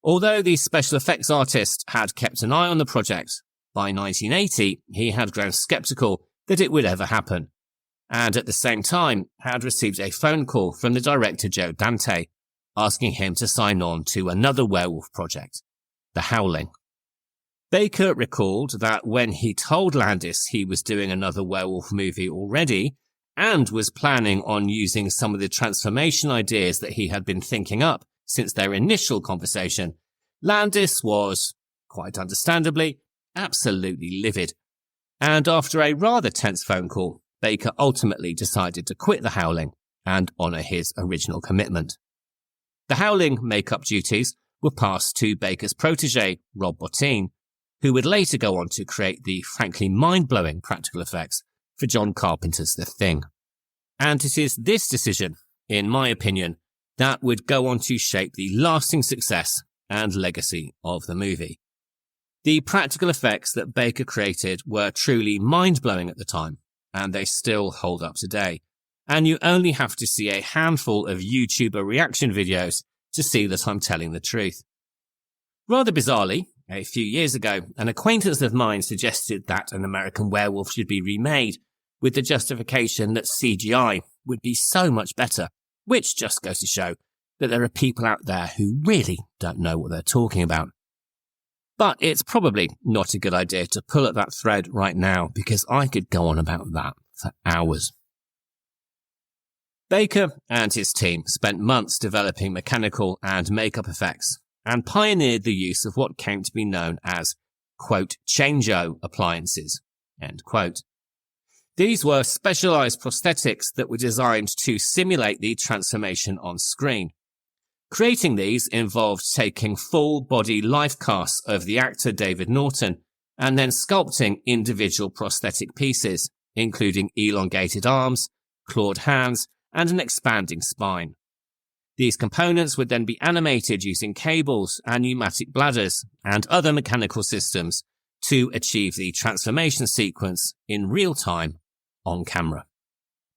C: Although the special effects artist had kept an eye on the project, by 1980 he had grown skeptical that it would ever happen, and at the same time had received a phone call from the director Joe Dante, asking him to sign on to another werewolf project, The Howling. Baker recalled that when he told Landis he was doing another werewolf movie already, and was planning on using some of the transformation ideas that he had been thinking up since their initial conversation, Landis was, quite understandably, absolutely livid. And after a rather tense phone call, Baker ultimately decided to quit The Howling and honour his original commitment. The Howling makeup duties were passed to Baker's protege, Rob Bottin, who would later go on to create the frankly mind-blowing practical effects for John Carpenter's The Thing. And it is this decision, in my opinion, that would go on to shape the lasting success and legacy of the movie. The practical effects that Baker created were truly mind-blowing at the time, and they still hold up today. And you only have to see a handful of YouTuber reaction videos to see that I'm telling the truth. Rather bizarrely, a few years ago, an acquaintance of mine suggested that An American Werewolf should be remade, with the justification that CGI would be so much better, which just goes to show that there are people out there who really don't know what they're talking about. But it's probably not a good idea to pull at that thread right now, because I could go on about that for hours. Baker and his team spent months developing mechanical and makeup effects, and pioneered the use of what came to be known as, quote, change-o appliances, end quote. These were specialized prosthetics that were designed to simulate the transformation on screen. Creating these involved taking full body life casts of the actor David Naughton and then sculpting individual prosthetic pieces, including elongated arms, clawed hands, and an expanding spine. These components would then be animated using cables and pneumatic bladders and other mechanical systems to achieve the transformation sequence in real time on camera.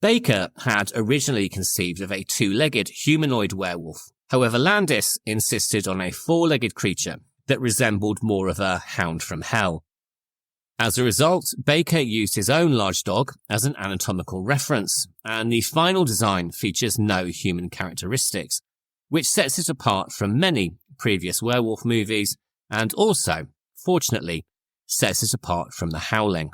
C: Baker had originally conceived of a two-legged humanoid werewolf. However, Landis insisted on a four-legged creature that resembled more of a hound from hell. As a result, Baker used his own large dog as an anatomical reference, and the final design features no human characteristics, which sets it apart from many previous werewolf movies, and also, fortunately, sets it apart from The Howling.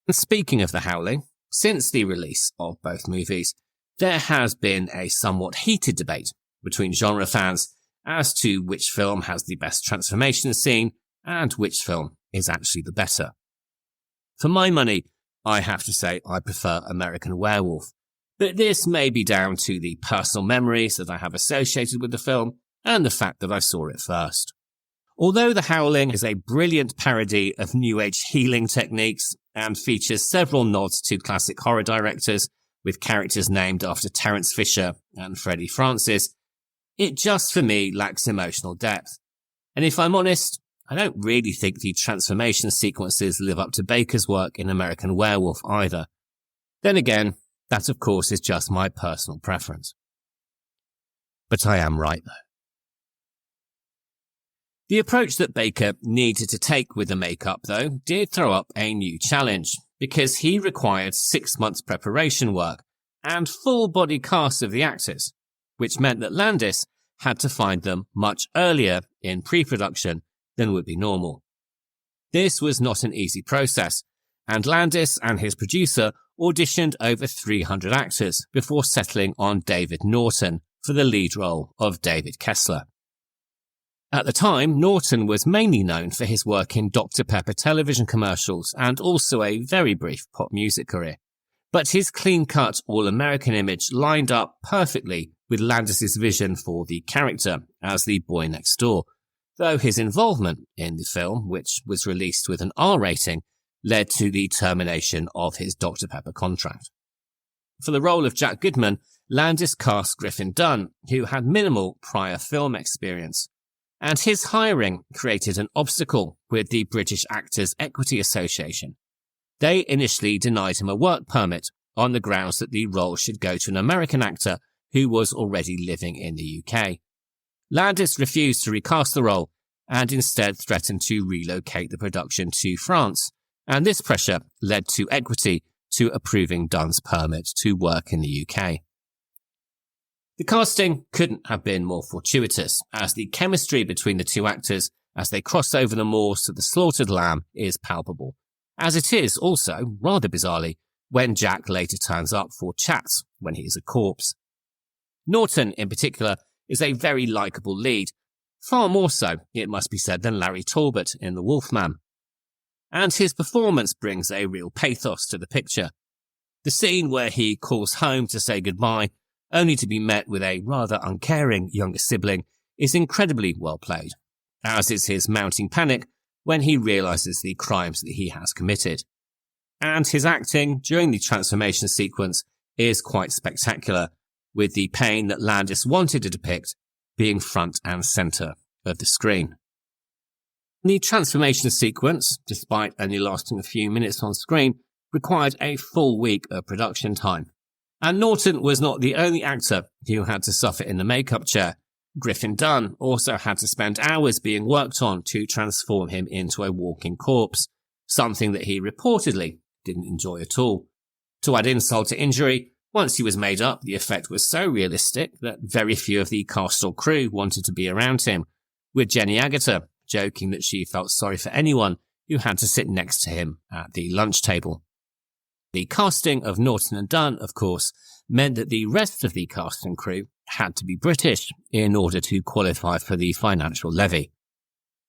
C: And speaking of The Howling, since the release of both movies, there has been a somewhat heated debate between genre fans as to which film has the best transformation scene and which film is actually the better. For my money, I have to say I prefer American Werewolf, but this may be down to the personal memories that I have associated with the film and the fact that I saw it first. Although The Howling is a brilliant parody of New Age healing techniques and features several nods to classic horror directors with characters named after Terence Fisher and Freddie Francis, it just for me lacks emotional depth. And if I'm honest, I don't really think the transformation sequences live up to Baker's work in American Werewolf either. Then again, that of course is just my personal preference. But I am right though. The approach that Baker needed to take with the makeup, though, did throw up a new challenge, because he required 6 months preparation work and full body casts of the actors, which meant that Landis had to find them much earlier in pre-production than would be normal. This was not an easy process, and Landis and his producer auditioned over 300 actors before settling on David Naughton for the lead role of David Kessler. At the time, Naughton was mainly known for his work in Dr. Pepper television commercials and also a very brief pop music career. But his clean-cut all-American image lined up perfectly with Landis's vision for the character as the boy next door, though his involvement in the film, which was released with an R rating, led to the termination of his Dr. Pepper contract. For the role of Jack Goodman, Landis cast Griffin Dunne, who had minimal prior film experience, and his hiring created an obstacle with the British Actors Equity Association. They initially denied him a work permit on the grounds that the role should go to an American actor who was already living in the UK. Landis refused to recast the role and instead threatened to relocate the production to France, and this pressure led to Equity to approving Dunne's permit to work in the UK. The casting couldn't have been more fortuitous, as the chemistry between the two actors as they cross over the moors to the slaughtered lamb is palpable, as it is also, rather bizarrely, when Jack later turns up for chats when he is a corpse. Naughton, in particular, is a very likeable lead, far more so, it must be said, than Larry Talbot in The Wolfman. And his performance brings a real pathos to the picture. The scene where he calls home to say goodbye, only to be met with a rather uncaring younger sibling, is incredibly well played, as is his mounting panic when he realises the crimes that he has committed. And his acting during the transformation sequence is quite spectacular, with the pain that Landis wanted to depict being front and centre of the screen. The transformation sequence, despite only lasting a few minutes on screen, required a full week of production time. And Naughton was not the only actor who had to suffer in the makeup chair. Griffin Dunne also had to spend hours being worked on to transform him into a walking corpse, something that he reportedly didn't enjoy at all. To add insult to injury, once he was made up, the effect was so realistic that very few of the cast or crew wanted to be around him, with Jenny Agutter joking that she felt sorry for anyone who had to sit next to him at the lunch table. The casting of Naughton and Dunne, of course, meant that the rest of the cast and crew had to be British in order to qualify for the financial levy.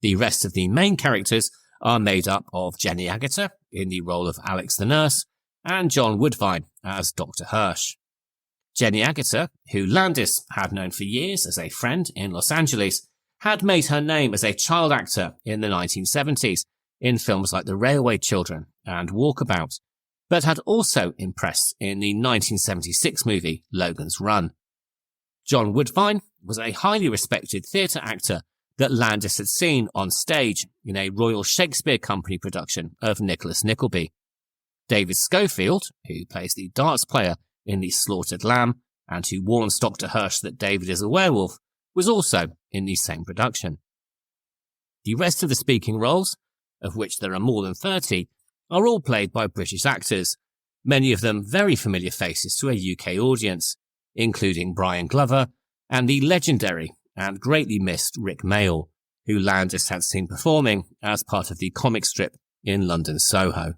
C: The rest of the main characters are made up of Jenny Agutter in the role of Alex the nurse and John Woodvine as Dr. Hirsch. Jenny Agutter, who Landis had known for years as a friend in Los Angeles, had made her name as a child actor in the 1970s in films like The Railway Children and Walkabout, but had also impressed in the 1976 movie Logan's Run. John Woodvine was a highly respected theatre actor that Landis had seen on stage in a Royal Shakespeare Company production of Nicholas Nickleby. David Schofield, who plays the darts player in The Slaughtered Lamb and who warns Dr. Hirsch that David is a werewolf, was also in the same production. The rest of the speaking roles, of which there are more than 30, are all played by British actors, many of them very familiar faces to a UK audience, including Brian Glover and the legendary and greatly missed Rick Mayall, who Landis had seen performing as part of the comic strip in London Soho.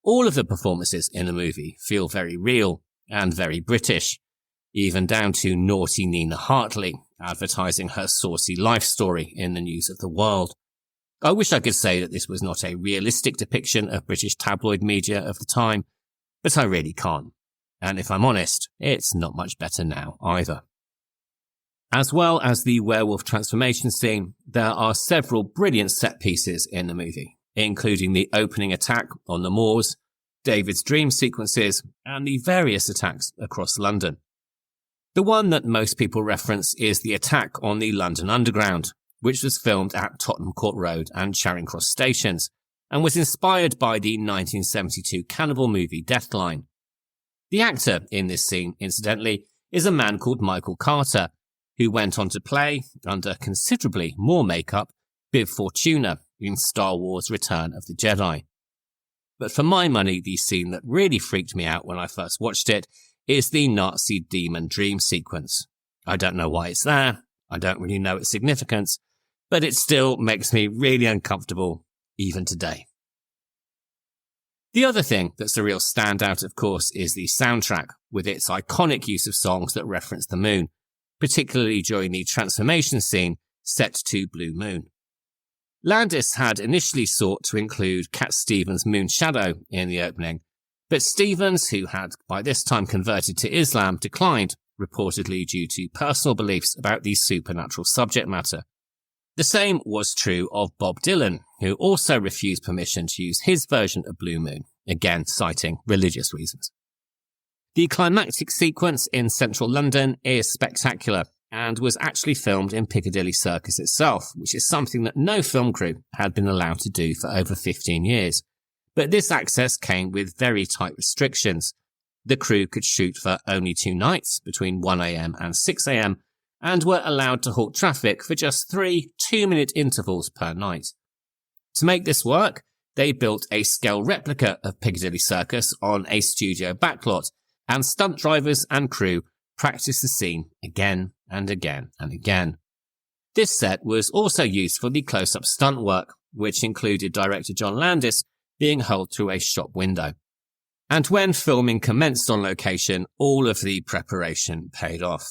C: All of the performances in the movie feel very real and very British, even down to naughty Nina Hartley advertising her saucy life story in the News of the World. I wish I could say that this was not a realistic depiction of British tabloid media of the time, but I really can't. And if I'm honest, it's not much better now either. As well as the werewolf transformation scene, there are several brilliant set pieces in the movie, including the opening attack on the moors, David's dream sequences, and the various attacks across London. The one that most people reference is the attack on the London Underground, which was filmed at Tottenham Court Road and Charing Cross stations, and was inspired by the 1972 cannibal movie Deathline. The actor in this scene, incidentally, is a man called Michael Carter, who went on to play, under considerably more makeup, Bib Fortuna in Star Wars Return of the Jedi. But for my money, the scene that really freaked me out when I first watched it is the Nazi demon dream sequence. I don't know why it's there, I don't really know its significance, but it still makes me really uncomfortable, even today. The other thing that's a real standout, of course, is the soundtrack, with its iconic use of songs that reference the moon, particularly during the transformation scene set to Blue Moon. Landis had initially sought to include Cat Stevens' Moon Shadow in the opening, but Stevens, who had by this time converted to Islam, declined, reportedly due to personal beliefs about the supernatural subject matter. The same was true of Bob Dylan, who also refused permission to use his version of Blue Moon, again citing religious reasons. The climactic sequence in central London is spectacular and was actually filmed in Piccadilly Circus itself, which is something that no film crew had been allowed to do for over 15 years. But this access came with very tight restrictions, The crew could shoot for only 2 nights, between 1 a.m. and 6 a.m, and were allowed to halt traffic for just 3 2-minute intervals per night. To make this work, they built a scale replica of Piccadilly Circus on a studio backlot, and stunt drivers and crew practiced the scene again and again and again. This set was also used for the close-up stunt work, which included director John Landis being hurled through a shop window. And when filming commenced on location, all of the preparation paid off.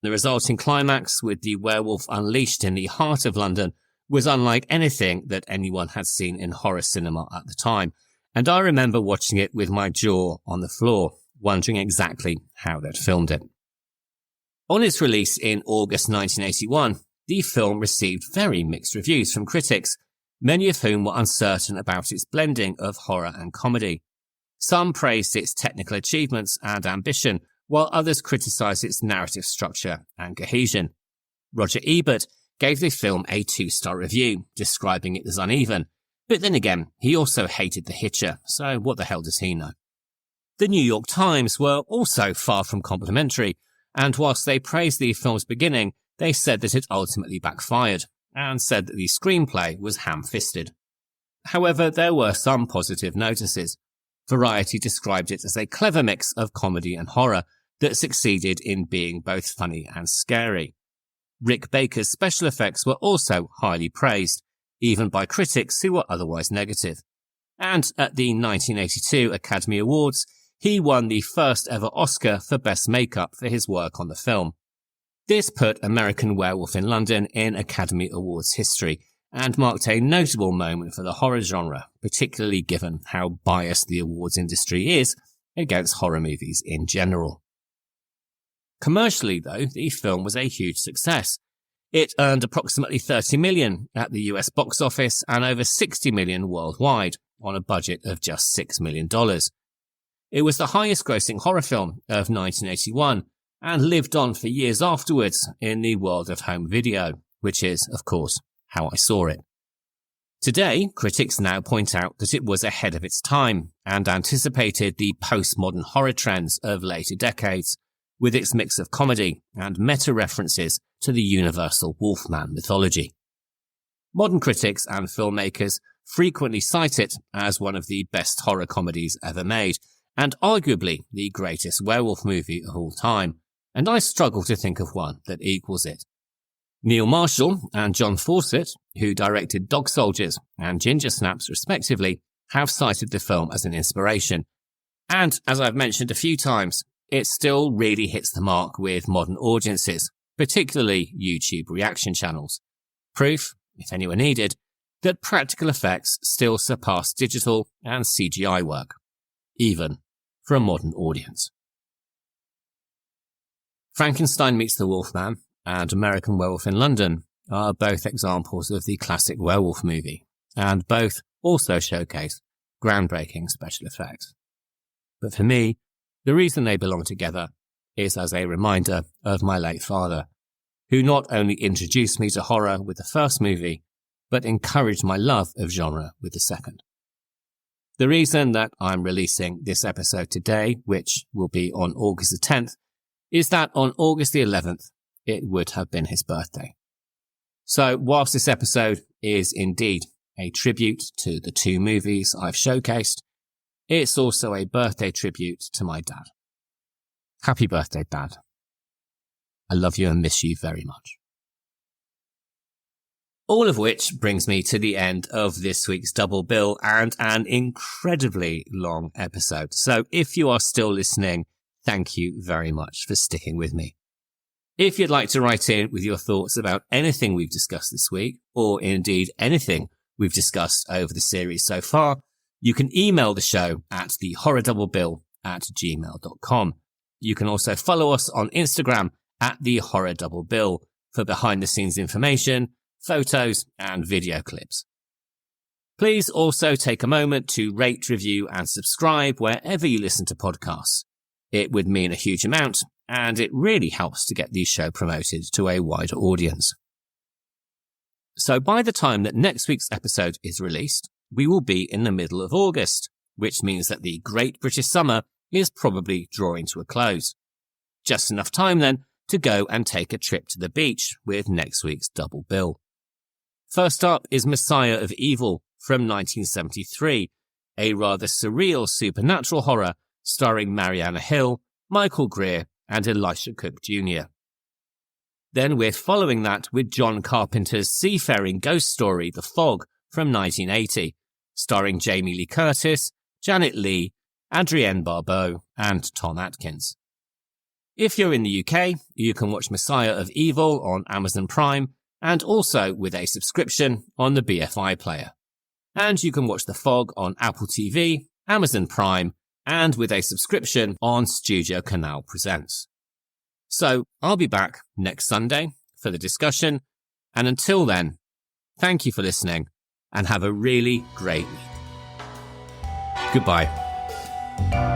C: The resulting climax, with the werewolf unleashed in the heart of London, was unlike anything that anyone had seen in horror cinema at the time, and I remember watching it with my jaw on the floor, wondering exactly how they'd filmed it. On its release in August 1981, the film received very mixed reviews from critics, many of whom were uncertain about its blending of horror and comedy. Some praised its technical achievements and ambition, while others criticised its narrative structure and cohesion. Roger Ebert gave the film a 2-star review, describing it as uneven, but then again, he also hated The Hitcher, so what the hell does he know? The New York Times were also far from complimentary, and whilst they praised the film's beginning, they said that it ultimately backfired, and said that the screenplay was ham-fisted. However, there were some positive notices. Variety described it as a clever mix of comedy and horror that succeeded in being both funny and scary. Rick Baker's special effects were also highly praised, even by critics who were otherwise negative. And at the 1982 Academy Awards, he won the first ever Oscar for Best Makeup for his work on the film. This put American Werewolf in London in Academy Awards history, and marked a notable moment for the horror genre, particularly given how biased the awards industry is against horror movies in general. Commercially, though, the film was a huge success. It earned approximately $30 million at the US box office and over $60 million worldwide, on a budget of just $6 million. It was the highest grossing horror film of 1981, and lived on for years afterwards in the world of home video, which is, of course, how I saw it. Today, critics now point out that it was ahead of its time and anticipated the postmodern horror trends of later decades, with its mix of comedy and meta-references to the universal Wolfman mythology. Modern critics and filmmakers frequently cite it as one of the best horror comedies ever made, and arguably the greatest werewolf movie of all time, and I struggle to think of one that equals it. Neil Marshall and John Fawcett, who directed Dog Soldiers and Ginger Snaps respectively, have cited the film as an inspiration. And as I've mentioned a few times, it still really hits the mark with modern audiences, particularly YouTube reaction channels. Proof, if anyone needed, that practical effects still surpass digital and CGI work, even for a modern audience. Frankenstein Meets the Wolfman and American Werewolf in London are both examples of the classic werewolf movie, and both also showcase groundbreaking special effects. But for me, the reason they belong together is as a reminder of my late father, who not only introduced me to horror with the first movie, but encouraged my love of genre with the second. The reason that I'm releasing this episode today, which will be on August the 10th, is that on August the 11th, it would have been his birthday. So whilst this episode is indeed a tribute to the 2 movies I've showcased, it's also a birthday tribute to my dad. Happy birthday, Dad. I love you and miss you very much. All of which brings me to the end of this week's double bill and an incredibly long episode. So if you are still listening, thank you very much for sticking with me. If you'd like to write in with your thoughts about anything we've discussed this week, or indeed anything we've discussed over the series so far, you can email the show at thehorrordouble@gmail.com. You can also follow us on Instagram at thehorrordouble for behind-the-scenes information, photos, and video clips. Please also take a moment to rate, review, and subscribe wherever you listen to podcasts. It would mean a huge amount, and it really helps to get the show promoted to a wider audience. So by the time that next week's episode is released, we will be in the middle of August, which means that the Great British Summer is probably drawing to a close. Just enough time then to go and take a trip to the beach with next week's double bill. First up is Messiah of Evil from 1973, a rather surreal supernatural horror starring Mariana Hill, Michael Greer and Elisha Cook Jr. Then we're following that with John Carpenter's seafaring ghost story The Fog from 1980, starring Jamie Lee Curtis, Janet Leigh, Adrienne Barbeau and Tom Atkins. If you're in the UK, you can watch Messiah of Evil on Amazon Prime and also with a subscription on the BFI player. And you can watch The Fog on Apple TV, Amazon Prime and with a subscription on Studio Canal Presents. So I'll be back next Sunday for the discussion, and until then, thank you for listening and have a really great week. Goodbye.